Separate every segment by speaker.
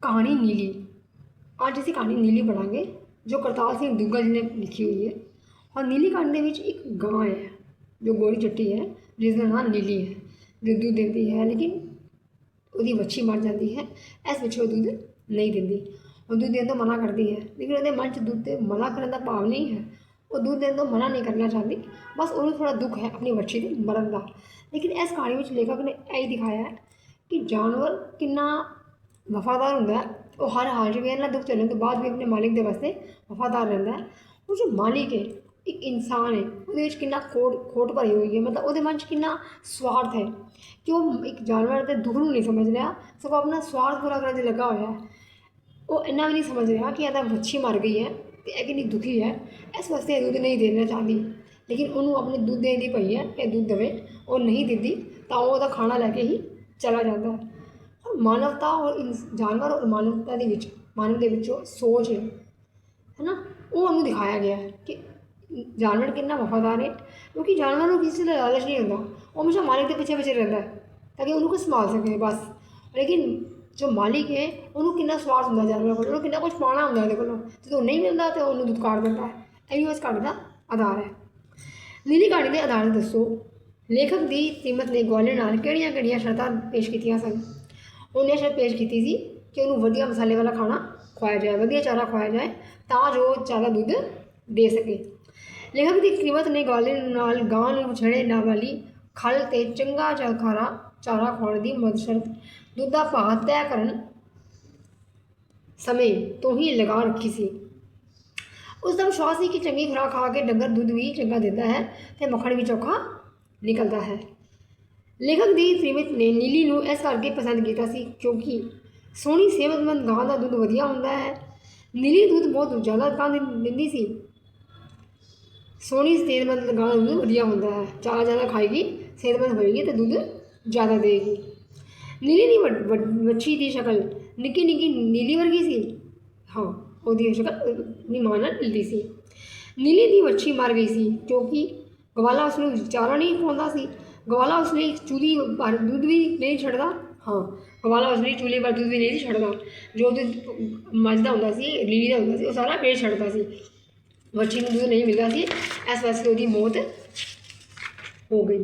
Speaker 1: कहानी नीली। आज ਅਸੀਂ कहानी नीली पढ़ांगे जो करतार सिंह दुग्गल जी ने लिखी हुई है। और नीली कहानी ਦੇ एक गां है जो गोरी चिट्टी है जिसका नाम नीली है जो दूध देती है, लेकिन ਉਹਦੀ ਵੱਛੀ मर जाती है। इस ਪਿੱਛੇ ਉਹ ਦੁੱਧ नहीं ਦਿੰਦੀ, ਉਹ ਦੁੱਧ ਦੇਣ ਤੋਂ ਮਨਾ ਕਰਦੀ ਹੈ, ਲੇਕਿਨ ਉਹਦੇ ਮਨ 'ਚ ਦੁੱਧ ਤੇ ਮਨਾ ਕਰਨ ਦਾ ਭਾਵ नहीं है। ਉਹ ਦੁੱਧ ਦੇਣ ਤੋਂ ਮਨਾ नहीं करना चाहती, बस ਉਹਨੂੰ थोड़ा दुख है अपनी ਵੱਛੀ ਦੇ ਮਰਨ ਦਾ। लेकिन इस कहानी ਵਿੱਚ ਲੇਖਕ ਨੇ ਇਹ ਦਿਖਾਇਆ ਹੈ कि जानवर कितना वफादार होंगे। वो हर हाल च भी इन्ना दुख चलने तो बाद भी अपने मालिक के वास्ते वफादार रहता है। और जो मालिक है एक इंसान है, वो कितना खोट भरी हुई है, मतलब वो मन च कितना स्वार्थ है कि वो एक जानवर के दुख नहीं समझ रहा, सगों अपना स्वार्थ पूरा करने लगा हुआ है। वो इन्ना भी नहीं समझ रहा कि यह बच्ची मर गई है तो यह कितनी दुखी है, इस वास्ते दूध नहीं देना चाहती। लेकिन उन्होंने अपने दूध देने की पई है कि दूध देवे, और नहीं देती तो वो खाना लैके ही चला जाता है। और मानवता और जानवर और मानवता के मानव के सोच है ना, वो उन्होंने दिखाया गया है कि जानवर कितना वफादार है, क्योंकि जानवर को किसी का लालच नहीं होता, वो हमेशा मालिक के पीछे पीछे रहता है ताकि उनको संभाल सके बस। लेकिन जो मालिक है उन्होंने कितना स्वार्थ होंगे जानवर को, उन्होंने कितना कुछ पाना होंगे वो जो नहीं मिलता तो उन्होंने दुत्कार देता है। यही उस कहानी का आधार है। नीली कहानी के आधार दसो लेखक की कीमत ने ग्वालियर नाल किहड़ियां शर्तां पेश कीतियां सन। उन्हें शर्त पेश की थी कि उन्होंने वधिया मसाले वाला खाना खुआया जाए, वधिया चारा खुआया जाए तां जो ज़्यादा दुध दे सके। लेखक की कीमत ने ग्वालियर नाल गां नूं छेड़े ना वाली खल ते चंगा खारा चारा खुआउण दी मद शर्त दुध दा भाव तय करन समय तो ही लगा रखी सी। उसका विश्वास है कि चंगी खुराक खा के डंगर दुध भी चंगा देता है तो मक्खन भी चोखा निकलता है। लेखक की श्रीमत ने नीली नूं इस करके पसंद किया सी क्योंकि सोहनी सेहतमंद गां का दुध वधिया होंदा है। नीली दूध बहुत ज़्यादा गां दिंदी सी, सोहनी सेहतमंद गां का दूध वधिया होंदा है, चारा ज़्यादा खाएगी सेहतमंद होएगी तो दूध ज़्यादा देगी। नीली की वच्छी की शक्ल निक्की निक्की नीली वर्गी सी, हाँ ਉਹਦੀ ਸ਼ਕਲ अपनी मां ਨਾਲ ਮਿਲਦੀ ਸੀ। नीली की ਵੱਛੀ मर गई सी क्योंकि गवाला उसनूं चारा नहीं खुआਉਂਦਾ ਸੀ। गवाला उसने चूल्ही पर दूध भी नहीं छड़ता, हाँ गवाला उसने चूल्हे पर दूध भी नहीं छड़ता, जो दूध मझ का होंदा सी नीली का होंदा सी वो सारा पेट छड़ता सी, ਵੱਛੀ ਨੂੰ दूध नहीं मिलता सी, इस वास्ते उसकी मौत हो गई।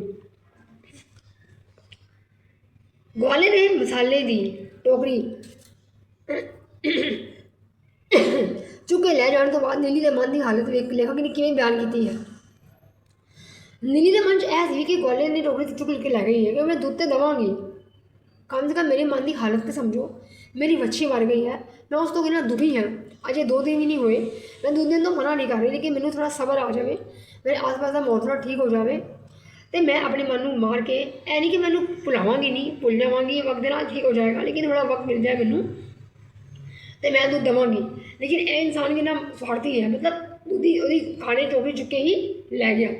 Speaker 1: ग्वाले ने मसाले की टोकरी चुके लै जाने तो बाद नीली के मन की हालत वेख लेखक ने किवें बयान की है। नीली के मन च सी कि ग्वाले ने टोकरी चुक के लै गई है कि मैं दुध तो देवांगी, कम से कम मेरे मन की हालत तो समझो, मेरी ਵੱਛੀ मर गई है, मैं उस तो कितना दुखी हाँ। अजे 2 दिन भी नहीं हुए, मैं दूध देने तो मना नहीं कर रही, लेकिन मैंने थोड़ा सबर आ जाए, मेरे आस पास का माहौल थोड़ा ठीक हो जाए तो मैं अपने मन को मार के ऐ नहीं कि मैं भुलावांगी नहीं, भुल जावांगी, वक्त के नाल ठीक हो जाएगा, लेकिन थोड़ा वक्त मिल जाए मैनू तो मैं दूध देवांगी। लेकिन यह इंसान कितना स्वार्थी है, मतलब दूधी खाने टोकरी चुके ही लै गया।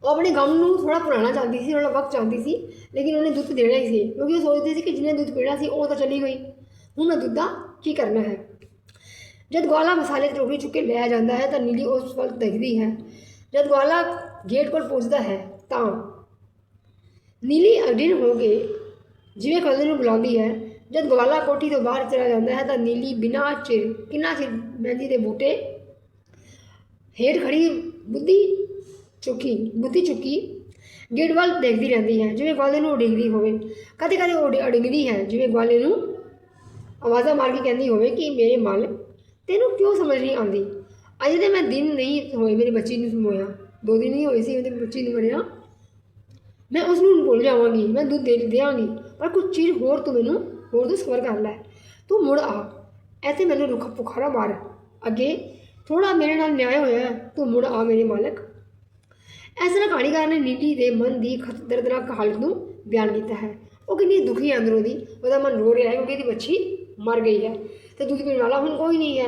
Speaker 1: वो अपने गम को थोड़ा भुलाना चाहती थी, थोड़ा वक्त चाहती थी, लेकिन उन्हें दुध देना ही सी क्योंकि वो सोचती थी कि जिन्हें दुध पीना सी वो तो चली गई, हुण दुध का की करना है। जब ग्वाला मसाले की टोकरी चुके लिया जाता है तो नीली उस वक्त देखती है। जब ग्वाला गेट पर पहुँचता है तो नीली अधीन हो के जिवें कदे नूं बुलाती है। जब ग्वाला कोठी तो बाहर चला जाता है तो नीली बिना चिर किन्ना चिर मेहंदी के बूटे हेठ खड़ी बुद्धि चुकी गेट वाल देखती रहती है, जिवें ग्वाले नूं उड़ीकदी होवे। कदे कदे उड़ीकदी है, जिवें ग्वाले नूं आवाज़ा मार के कहती होवे कि मेरे मालिक तेनू क्यों समझ नहीं आती, अजे तो मैं दिन नहीं होए मेरी बच्ची नूं होया, 2 दिन नहीं होए सी मेरी बच्ची नूं मरिया, मैं उसनूं भुल जावांगी, मैं दूध दे देवांगी, पर कुछ चीज़ होर तू मैनू होर तू सबर कर लै, तू मुड़ आ, ऐसे मैनू रुखा पुखारा मार, अगे थोड़ा मेरे नाल न्याय होया, तू मुड़ आ मेरे मालिक। इस तरह कहानीकार ने नीली के मन की दर्दनाक हालत को बयान किया है। वो कितनी दुखी है अंदरों की, वह मन रो रहा है क्योंकि उसकी बच्ची मर गई है तो दूध पीने वाला हुण कोई नहीं है।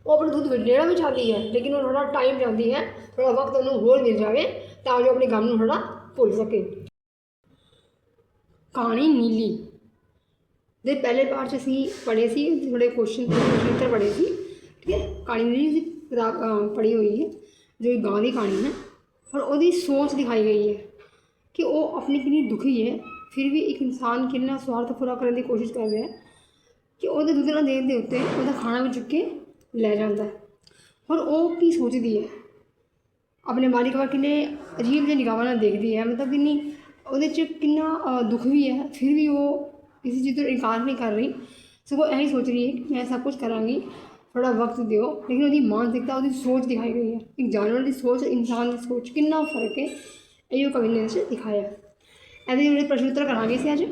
Speaker 1: वो अपना दूध देना भी चाहती है, लेकिन वो थोड़ा टाइम चाहती है, थोड़ा वक्त उन्होंने होर मिल जाए ताकि अपने गम को थोड़ा भुल सके। कहानी नीली दे पहले पार्ट असी पढ़े सी, थोड़े क्वेश्चन उत्तर पढ़े सी, ठीक है। कहानी नीली किताब पढ़ी हुई है जो एक गाँव की कहानी है, और वो सोच दिखाई गई है कि वो अपनी कितनी दुखी है, फिर भी एक इंसान कितना स्वार्थ पूरा करने की कोशिश कर रहा है ਕਿ ਉਹਦੇ ਦੁੱਧ ਨਾਲ ਦੇਣ ਦੇ ਉੱਤੇ ਉਹਦਾ ਖਾਣਾ ਵੀ ਚੁੱਕ ਕੇ ਲੈ ਜਾਂਦਾ ਹੈ। ਹੁਣ ਉਹ ਕੀ ਸੋਚਦੀ ਹੈ, ਆਪਣੇ ਮਾਲਿਕ ਵੱਲ ਕਿੰਨੇ ਅਜੀਬ ਜਿਹੇ ਨਿਗਾਹਾਂ ਨਾਲ ਦੇਖਦੀ ਹੈ, ਮਤਲਬ ਕਿੰਨੀ ਉਹਦੇ 'ਚ ਕਿੰਨਾ ਦੁੱਖ ਵੀ ਹੈ, ਫਿਰ ਵੀ ਉਹ ਕਿਸੇ ਚੀਜ਼ ਤੋਂ ਇਨਕਾਰ ਨਹੀਂ ਕਰ ਰਹੀ, ਸਗੋਂ ਇਹੀ ਸੋਚ ਰਹੀ ਹੈ ਕਿ ਮੈਂ ਸਭ ਕੁਝ ਕਰਾਂਗੀ, थोड़ा वक्त दिओ। लेकिन ਉਹਦੀ मानसिकता ਉਹਦੀ सोच दिखाई गई है। एक जानवर की सोच इंसान की सोच कितना फर्क है, ये कवि ने इस दिखाया। ਇਹਦੇ ਜਿਹੜੇ ਪ੍ਰਸ਼ਨ ਉੱਤਰ ਕਰਾਂਗੇ ਅਸੀਂ ਅੱਜ।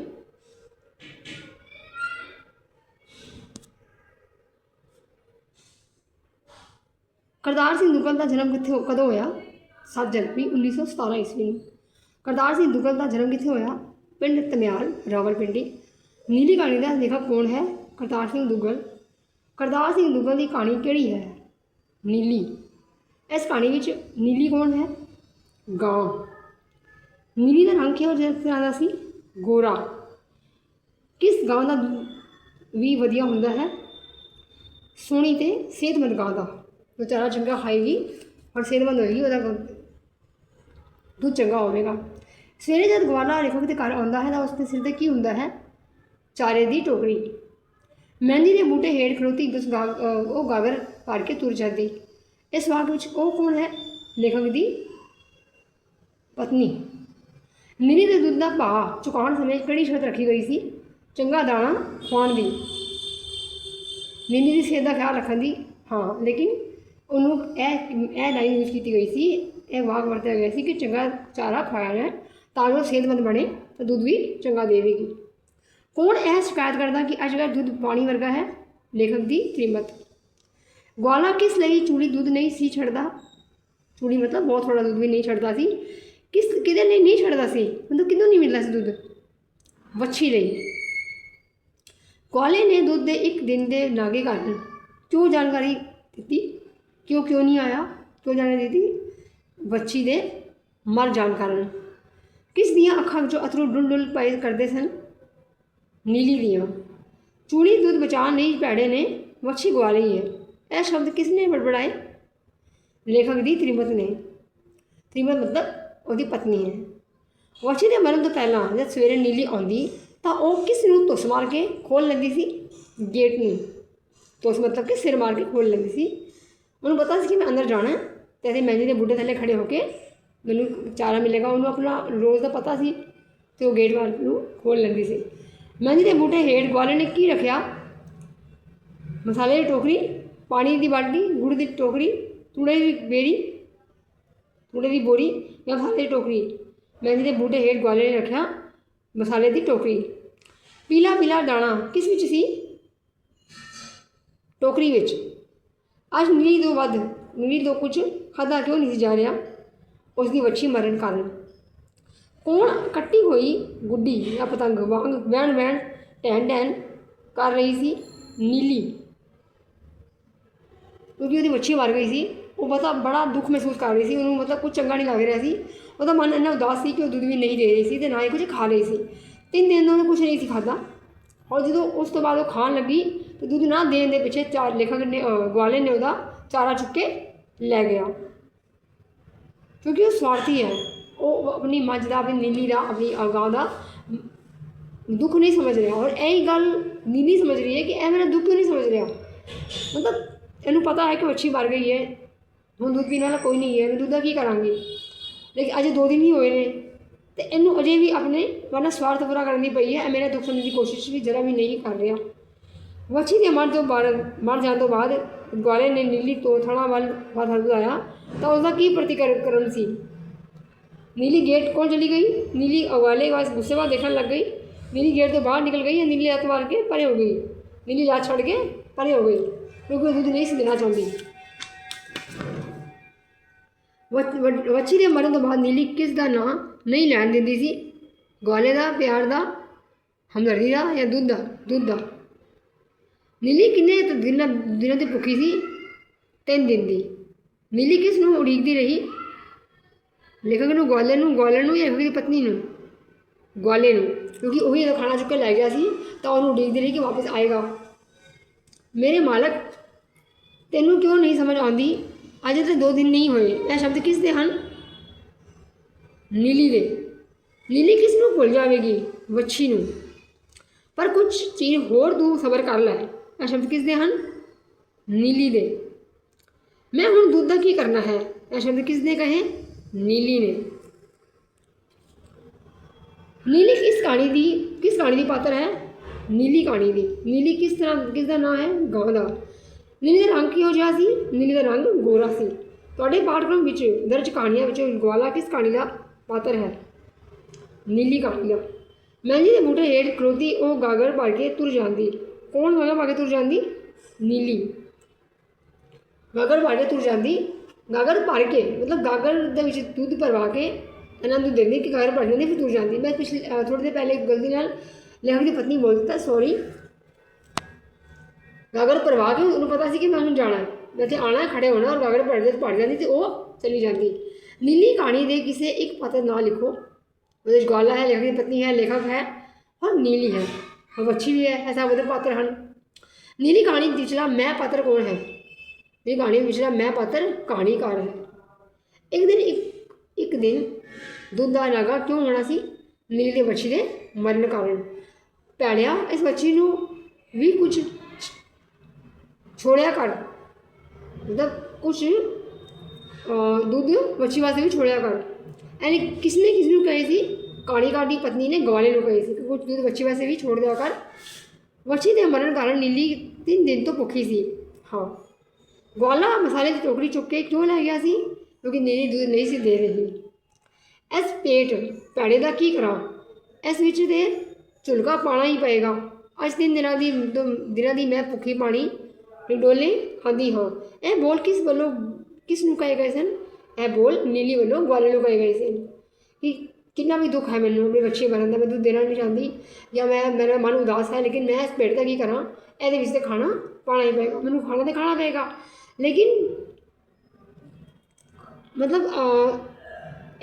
Speaker 1: ਕਰਤਾਰ ਸਿੰਘ ਦੁੱਗਲ ਦਾ ਜਨਮ ਕਦੋਂ ਹੋਇਆ? 7 ਜਨਵਰੀ 1917 ਈਸਵੀ ਨੂੰ। ਕਰਤਾਰ ਸਿੰਘ ਦੁੱਗਲ ਦਾ ਜਨਮ ਕਿੱਥੇ ਹੋਇਆ? ਪਿੰਡ ਧਮਿਆਲ, ਰਾਵਲਪਿੰਡੀ। ਨੀਲੀ ਕਹਾਣੀ ਦਾ ਲੇਖਕ ਕੌਣ ਹੈ? ਕਰਤਾਰ ਸਿੰਘ ਦੁੱਗਲ। करतार सिंह दुग्गल की कहानी केड़ी है? नीली। इस कहानी में नीली कौन है? गां। नीली का रंग किहो जिहा सी? गोरा। किस गां का भी वधिया हुंदा है? सोहनी ते सेहतमंद गां का। जो चारा चंगा खाएगी और सेहतमंद होएगी, वह दूध चंगा होगा। सवेरे जब ग्वाला लेखक के घर आता है तो उसके सिर पर की हुंदा है? चारे की टोकरी। मेहंदी के बूटे हेठ खड़ोती वो गागर भर के तुर जाती। इस वाक में वो कौन है? लेखक की पत्नी। नीली के दुध का भाव चुकाने समय कड़ी शर्त रखी गई सी? चंगा दाना खुआण दी। नीली की सेहत का ख्याल रखने की, हाँ, लेकिन उन्होंने यह लाइन यूज की गई सी, यह वाक वरत्या गया सी कि चंगा चारा खाया जाए ताकि सेहतमंद बने तो दूध भी चंगा देगी। कौन यह शिकायत करता कि अजकल दूध पानी वर्गा है? लेखक की त्रिमत। ग्वाला किस लिए चूड़ी दूध नहीं सी छड़ता? चूड़ी मतलब बहुत थोड़ा दूध भी नहीं छड़ता सी। किस किदे लिए नहीं छड़ता सी, मतलब किदों नहीं मिलता सी दूध? वच्छी ਲਈ। ग्वाले ने दूध के एक दिन के नागे कारण क्यों जानकारी दी? क्यों नहीं आया? क्यों जानकारी दी? वच्छी के मर जान कारण। किस दियाँ अखां जो अथरू डुल डुल पाए करते सन? नीली दियाँ। चूड़ी दूध बचाने नहीं भैड़े ने वच्छी गवा ली है। यह शब्द किसने बड़बड़ाए? लेखक की त्रिमत ने। त्रिमत मतलब उसकी पत्नी है। वच्छी के मरण तो पहला जब सवेरे नीली आती तो वह किस नूं तुस मार के खोल लेंदी सी? गेट नूं। तुस मतलब कि सिर मार के खोल लेंदी सी। उन्होंने पता सी कि मैं अंदर जाना है, तो ऐसे मेहंदी के बूटे थले खड़े होके मैनू चारा मिलेगा, उन्होंने अपना रोज़ का पता सी, तो वो गेट मार के खोल लेंदी सी। मेहंदी के बूटे हेठ ग्वाले ने की रखा? मसाले की टोकरी, पानी की बाल्टी, गुड़ की टोकरी, तूड़े की बेड़ी, तूड़े की बोरी या मसाले की टोकरी। मेहंदी के बूटे हेठ ग्वाले ने रखा मसाले की टोकरी। पीला पीला दाना किस विच सी? टोकरी विच। अज नीली तो वध, नीली तो कुछ खाधा क्यों नहीं जा रहा? उसकी वच्छी मरण कारण। कौन कट्टी हुई गुड्डी या पतंग वांग वैन वैन टैन टैन कर रही सी? नीली। क्योंकि उसकी वच्छी मर गई सी, वो पता बड़ा दुख महसूस कर रही थी, उन्होंने मतलब कुछ चंगा नहीं लग रहा सी, उसका मन इन्ना उदास सी कि वो दूध भी नहीं दे रही सी, ना ही कुछ खा रही सी। 3 दिन उन्होंने कुछ नहीं सी खादा, और जो उस तो बाद वो खान लगी तो दूध ना देने के पिछे चार लेखक ने ग्वाले ने उसका चारा चुक के लै गया, क्योंकि वो स्वार्थी है। वो अपनी मझ का, अपनी नीली का, अपनी गांव का दुख नहीं समझ रहा, और यही गल नीली समझ रही है कि यह मेरा दुख क्यों नहीं समझ रहा। मतलब इन्हू पता है कि वच्छी मर गई है, हम दूध पीने वाला कोई नहीं है, मैं दूध का की करांगी। लेकिन अजे 2 दिन ही हुए ने, तो इनू अजे भी अपने वरना स्वार्थ पूरा करनी पई है, मेरा दुख समझने की कोशिश भी जरा भी नहीं कर रहा। वच्छी के मर जाने तो बाद ग्वाले ने नीली तो थड़ा वाल हथ आया तो उसका की प्रतिकरण सी? नीली गेट कौन चली गई? नीली ग्वाले के गुस्से बाद देखने लग गई। नीली गेट तो बाहर निकल गई, या नीली लात मार के परे हो गई? नीली लात छोड़ के परे हो गई, क्योंकि दूध नहीं देना चाहती। वच्छी के मरण तो बाद नीली किस का नाम नहीं लैन देंदी सी? ग्वाले का, प्यार का, हमदर्दी का, या दुध का? नीली किन्ने दिनों की भुखी सी? 3 दिन की। नीली किस नूं उड़ीकती रही? लेखक नूं, ग्वाले नूं, या लेखक की पत्नी नूं? ग्वाले नूं, क्योंकि वही जो खाना चुक के लै गया सी तो उन्होंने उड़ीकती रही कि वापस आएगा। मेरे मालक तेनू क्यों नहीं समझ आती? अजे तो 2 दिन नहीं हुए। यह शब्द किस दे हन? नीली दे। नीली किस नूं भुल जाएगी? वच्छी नूं। पर कुछ चीर होर तू सबर कर लै। ਇਹ ਸ਼ਬਦ ਕਿਸ ਦੇ ਹਨ? ਨੀਲੀ ਦੇ। मैं हुण दुध दा की करना है, ਇਹ शब्द किसने कहे? नीली ने। नीली किस कहानी दी पात्र है? नीली कहानी दी। नीली किस दा नाम है? गां दा। नीली दा रंग किहो जिहा सी? नीली दा रंग गोरा सी। तुहाडे पाठक्रम विच दर्ज कहानियां विच ग्वाला किस कहानी दा पात्र है? नीली कहानी दा। महंगी दे बूटे हेठ खड़ोती ओह गागर भर के तुर जांदी। कौन गागर भर के तुर जांदी? नीली। गागर भर के तुर जाती। गागर भर के मतलब गागर दे विच दुध भरवा के इन्होंने दुध देंगे कि गागर भर जाती फिर तुर जाती। मैं पिछले थोड़ी देर पहले गलती नाल लेखक की पत्नी बोल दिता, सॉरी। गागर भरवा के उन्होंने पता सी कि मैं हुण जाना है, मैं इत्थे आना है, खड़े होना और गागर भर जाती तो वह चली जाती। नीली कहानी दे किसी एक पात्र ना लिखो। वो ग्वाला है, लेखक की पत्नी है, लेखक है और नीली है और अच्छी भी है, ऐसा वो पात्र हैं। नीली कहानी पिछला मैं पात्र कौन है? ये कहानी पिछला मैं पात्र कहानीकार है। एक दिन दुध का नागा क्यों होना सी? नीली के बच्ची के मरण कारण। भैड़िया इस बच्ची नूं भी कुछ छोड़िया कर, मतलब कुछ दुध बच्ची वास्ते भी छोड़िया कर। यानी किसने किसनूं कही सी? कहानीकार की पत्नी ने ग्वाले नूं कही सी कि कुछ दुध बच्ची वास्ते भी छोड़ दिया कर। बच्ची के मरण कारण नीली 3 दिन तो भुखी सी। हाँ, ग्वाला मसाले की टोकरी चुक के क्यों लै गया सी? क्योंकि नीली दूध नहीं सी दे रही। इस पेट भैड़े का की करा? इस विच ते झुलका पाना ही पएगा। अज 3 दिनों की मैं भुखी पानी डोले खाती हाँ। यह बोल किस वालों किसनूं कहे गए सन? यह बोल नीली वालों ग्वाले नूं कहे गए सन कि कितना भी दुख है मैनूं अपनी बच्ची मरण का, मैं दूध देना नहीं चाहती या मेरा मन उदास है, लेकिन मैं इस पेट का की करा? ये खाना पाना ही पएगा, मैनूं खाना तो खाना पएगा। लेकिन मतलब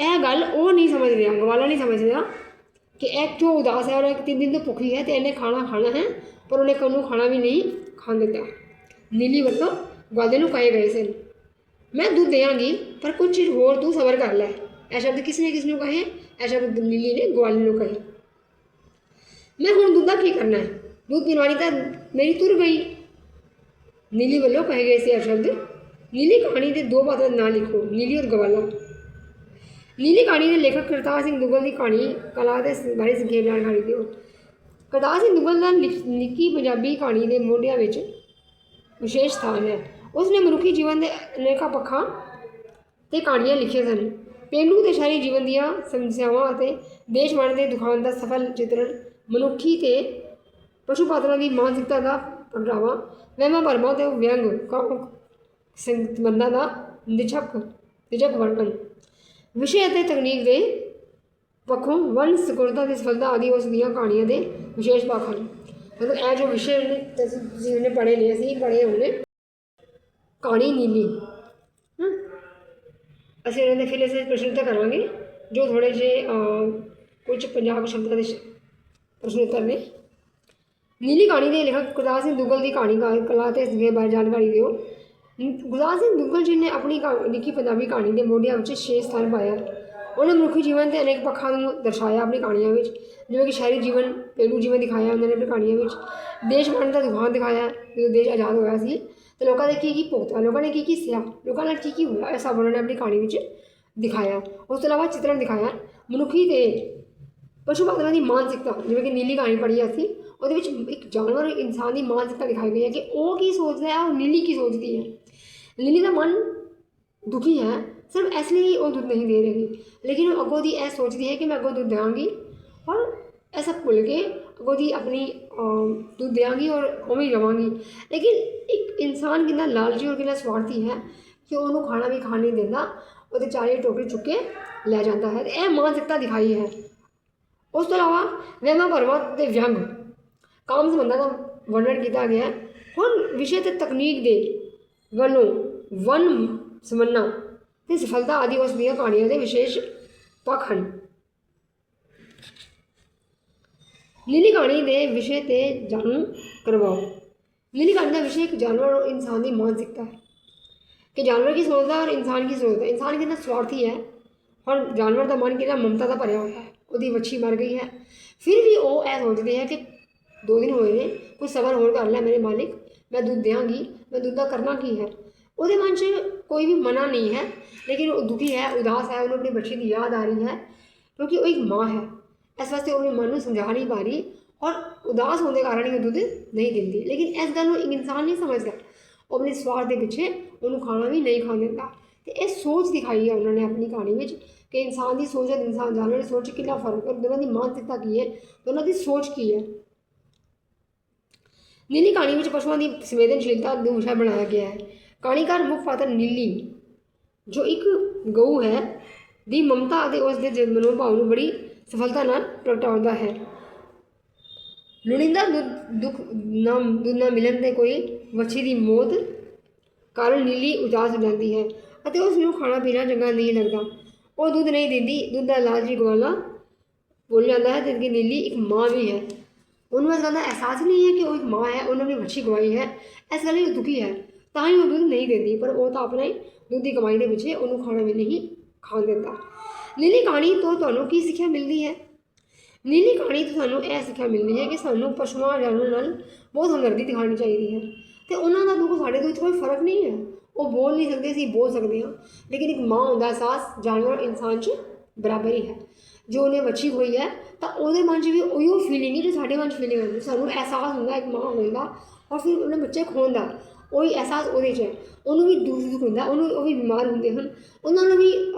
Speaker 1: यह गल वो नहीं समझ रहा, ग्वाला नहीं समझ रहा कि यह क्यों उदास है और 3 दिन तो भुखी है तो इन्हें खाना खाना है, पर उन्हें कनू खाना भी नहीं खान दिता। नीली वालों ग्वाले नूं कहे गए सन मैं दूध देंगी पर कुछ चीज होर तू सबर कर लै। यह शब्द किसने किसनूं कहे? यह शब्द नीली ने ग्वाले नूं कहे। मैं हुण दूध का की करना है, दूध पिलवानी तो मेरी तुर गई। नीली वालों कहे गए थे यह शब्द। नीली कहानी के 2 पात्र ना लिखो, नीली और ग्वाला। नीली कहानी के लेखक करतार सिंह दुग्गल की कहानी कला के बारे संखेप जानकारी दिओ। करतार सिंह दुग्गल का निक्की पंजाबी कहानी के मोढियां विच विशेष स्थान है। उसने मनुखी जीवन के अनेकों पक्षां ते कहानियां लिखियां सन। पेंडू ते शहरी जीवन दीयां समस्यावां अते देश वंड दे दुखां दा सफल चित्रण, मनुखी ते पशु पात्रां दी मानसिकता का प्रगटावा, वहमां भरमां ते व्यंग संबंधां दा निझक वर्णन, विषय अते तकनीक के पक्षों वन सिकुरता की सफलता आदि उस दियां कहानियां दे विशेष पक्ष हैं। मतलब यह जो विषय उन्हें पढ़े ने असीं पढ़े उन्हें कहानी नीली। असीं उन्होंने फिर इसे प्रश्नोत्तर करांगे जो थोड़े जे कुछ पंजाब शब्दों के प्रश्नोत्तर ने। नीली कहानी के लेखक गुरदास सिंह दुग्गल की कहानी कला ते संखेप बारे जानकारी दिओ। गुरदास सिंह दुग्गल जी ने अपनी लिखी पंजाबी कहानी के मोढियां विच विशेष स्थान पाया। उन्होंने मनुखी जीवन के अनेक पक्षों को दर्शाया अपनी कहानियों में, जिवें कि शहरी जीवन, पेंडू जीवन दिखाया उन्होंने अपनी कहानियों में। देश वंड का दुखान दिखाया, जो देश आज़ाद होया सी तो लोगों ने की भुगता, लोगों ने की सहा, लोगों ने की होया, यह सब उन्होंने अपनी कहानी में दिखाया। उस तो अलावा चित्रण दिखाया मनुखी ते पशु पात्रां की मानसिकता, जिवें कि नीली कहानी पढ़ी असीं ਉਹਦੇ ਵਿੱਚ एक जानवर इंसान की मानसिकता दिखाई गई है कि वह की सोचता है और नीली की सोचती है। नीली का मन दुखी है सिर्फ इसलिए वो दूध नहीं दे रही, लेकिन वो अगों की यह सोचती है कि मैं अगों दूध देंगी और ऐसा भुल के अगों की अपनी दूध देंगी और उवें रवांगी। लेकिन एक इंसान कितना लालची और कितना स्वार्थी है कि उन्होंने खाना भी खाने नहीं देता, वो चारे टोकरी चुक के लै जाता है। यह मानसिकता दिखाई है। उस तो अलावा वहमां भरमां ते व्यंग काम संबंधां का वर्णन किया गया। हुण विषय ते तकनीक दे वलों वन समन्ना ते सफलता आदि उस दियां कहानियां दे विशेष पक्ष हैं। नीली कहानी के विषय ते जानू करवाओ। नीली कहानी का विषय एक जानवर और इंसान की मानसिकता है कि जानवर की सोचता है और इंसान की सोचता है। इंसान कितना स्वार्थी है और जानवर का मन कितना ममता का भरया हुआ है। उसकी बच्ची मर गई है फिर भी वो यह सोचते हैं कि 2 दिन ਹੋਏ ਨੇ, ਕੁਝ ਸਬਰ ਹੋਰ ਕਰ ਲੈ ਮੇਰੇ ਮਾਲਿਕ, ਮੈਂ ਦੁੱਧ ਦਿਆਂਗੀ, ਮੈਂ ਦੁੱਧ ਦਾ ਕਰਨਾ ਕੀ ਹੈ। ਉਹਦੇ ਮਨ 'ਚ ਕੋਈ ਵੀ ਮਨਾ ਨਹੀਂ ਹੈ, ਲੇਕਿਨ ਉਹ ਦੁਖੀ ਹੈ, ਉਦਾਸ ਹੈ, ਉਹਨੂੰ ਆਪਣੀ ਬੱਚੀ ਦੀ ਯਾਦ ਆ ਰਹੀ ਹੈ, ਕਿਉਂਕਿ ਉਹ ਇੱਕ ਮਾਂ ਹੈ। ਇਸ ਵਾਸਤੇ ਉਹ ਆਪਣੇ ਮਨ ਨੂੰ ਸਮਝਾ ਨਹੀਂ ਪਾ ਰਹੀ, ਔਰ ਉਦਾਸ ਹੋਣ ਦੇ ਕਾਰਨ ਹੀ ਉਹ ਦੁੱਧ ਨਹੀਂ ਦਿੰਦੀ। ਲੇਕਿਨ ਇਸ ਗੱਲ ਨੂੰ ਇੱਕ ਇਨਸਾਨ ਨਹੀਂ ਸਮਝਦਾ, ਉਹ ਆਪਣੇ ਸਵਾਰਥ ਦੇ ਪਿੱਛੇ ਉਹਨੂੰ ਖਾਣਾ ਵੀ ਨਹੀਂ ਖਾਣ ਦਿੰਦਾ। ਤੇ ਇਹ ਸੋਚ ਦਿਖਾਈ ਹੈ ਉਹਨਾਂ ਨੇ ਆਪਣੀ ਕਹਾਣੀ ਵਿੱਚ ਕਿ ਇਨਸਾਨ ਦੀ ਸੋਚ ਅਤੇ ਇਨਸਾਨ ਜਾਨਵਰ ਦੀ ਸੋਚ 'ਚ ਕਿੰਨਾ ਫਰਕ ਹੈ, ਦੋਨਾਂ ਦੀ ਮਾਨਸਿਕਤਾ ਕੀ ਹੈ, ਦੋਨਾਂ ਦੀ ਸੋਚ ਕੀ ਹੈ। ਨੀਲੀ ਕਹਾਣੀ ਵਿੱਚ ਪਸ਼ੂਆਂ ਦੀ ਸੰਵੇਦਨਸ਼ੀਲਤਾ ਨੂੰ ਵਿਸ਼ਾ ਬਣਾਇਆ ਗਿਆ ਹੈ। ਕਹਾਣੀਕਾਰ ਮੁੱਖ ਪਾਤਰ ਨੀਲੀ, ਜੋ ਇੱਕ ਗਊ ਹੈ, ਦੀ ਮਮਤਾ ਅਤੇ ਉਸ ਦੇ ਮਨੋਭਾਵ ਨੂੰ ਬੜੀ ਸਫਲਤਾ ਨਾਲ ਪ੍ਰਗਟਾਉਂਦਾ ਹੈ। ਲੋੜੀਂਦਾ ਦੁੱਧ ਨਾ ਮਿਲਣ 'ਤੇ ਕੋਈ ਵੱਛੀ ਦੀ ਮੌਤ ਕਾਰਨ ਨੀਲੀ ਉਦਾਸ ਹੋ ਜਾਂਦੀ ਹੈ ਅਤੇ ਉਸ ਨੂੰ ਖਾਣਾ ਪੀਣਾ ਚੰਗਾ ਨਹੀਂ ਲੱਗਦਾ। ਉਹ ਦੁੱਧ ਨਹੀਂ ਦਿੰਦੀ। ਦੁੱਧ ਦਾ ਲਾਲਚੀ ਗਵਾਲਾ ਬੋਲ ਜਾਂਦਾ ਹੈ ਜਦਕਿ ਨੀਲੀ ਇੱਕ ਮਾਂ ਵੀ ਹੈ। ਉਹਨੂੰ ਇਸ ਗੱਲ ਦਾ ਅਹਿਸਾਸ ਨਹੀਂ ਹੈ ਕਿ ਉਹ ਇੱਕ ਮਾਂ ਹੈ, ਉਹਨੇ ਆਪਣੀ ਵੱਛੀ ਗਵਾਈ ਹੈ, ਇਸ ਗੱਲ ਲਈ ਉਹ ਦੁਖੀ ਹੈ, ਤਾਂ ਹੀ ਉਹ ਦੁੱਧ ਨਹੀਂ ਦਿੰਦੀ। ਪਰ ਉਹ ਤਾਂ ਆਪਣੇ ਦੁੱਧ ਦੀ ਕਮਾਈ ਦੇ ਪਿੱਛੇ ਉਹਨੂੰ ਖਾਣਾ ਵੀ ਨਹੀਂ ਖਾਣ ਦਿੰਦਾ। ਨੀਲੀ ਕਹਾਣੀ ਤੋਂ ਤੁਹਾਨੂੰ ਕੀ ਸਿੱਖਿਆ ਮਿਲਦੀ ਹੈ? ਨੀਲੀ ਕਹਾਣੀ ਤੋਂ ਸਾਨੂੰ ਇਹ ਸਿੱਖਿਆ ਮਿਲਦੀ ਹੈ ਕਿ ਸਾਨੂੰ ਪਸ਼ੂਆਂ ਜਾਨਵਰਾਂ ਨਾਲ ਬਹੁਤ ਹਮਦਰਦੀ ਦਿਖਾਉਣੀ ਚਾਹੀਦੀ ਹੈ ਅਤੇ ਉਹਨਾਂ ਦਾ ਦੁੱਖ ਸਾਡੇ ਦੇ ਵਿੱਚ ਕੋਈ ਫਰਕ ਨਹੀਂ ਹੈ। ਉਹ ਬੋਲ ਨਹੀਂ ਸਕਦੇ, ਅਸੀਂ ਬੋਲ ਸਕਦੇ ਹਾਂ, ਲੇਕਿਨ ਇੱਕ ਮਾਂ ਹੁੰਦਾ ਅਹਿਸਾਸ ਜਾਨਵਰ ਇਨਸਾਨ 'ਚ ਬਰਾਬਰ ਹੀ ਹੈ। ਜੋ ਉਹਨੇ ਵੱਛੀ ਹੋਈ ਹੈ ਤਾਂ ਉਹਦੇ ਮਨ 'ਚ ਵੀ ਉਹੀਓ ਫੀਲਿੰਗ ਹੈ ਜੋ ਸਾਡੇ ਮਨ 'ਚ ਫੀਲਿੰਗ ਹੁੰਦੀ। ਸਾਨੂੰ ਅਹਿਸਾਸ ਹੁੰਦਾ ਇੱਕ ਮਾਂ ਹੋਣ ਦਾ ਔਰ ਫਿਰ ਆਪਣੇ ਬੱਚੇ ਖੋਣ ਦਾ, ਉਹੀ ਅਹਿਸਾਸ ਉਹਦੇ 'ਚ ਹੈ। ਉਹਨੂੰ ਵੀ ਦੁੱਖ ਹੁੰਦਾ, ਉਹ ਵੀ ਬਿਮਾਰ ਹੁੰਦੇ ਹਨ, ਉਹਨਾਂ ਨੂੰ ਵੀ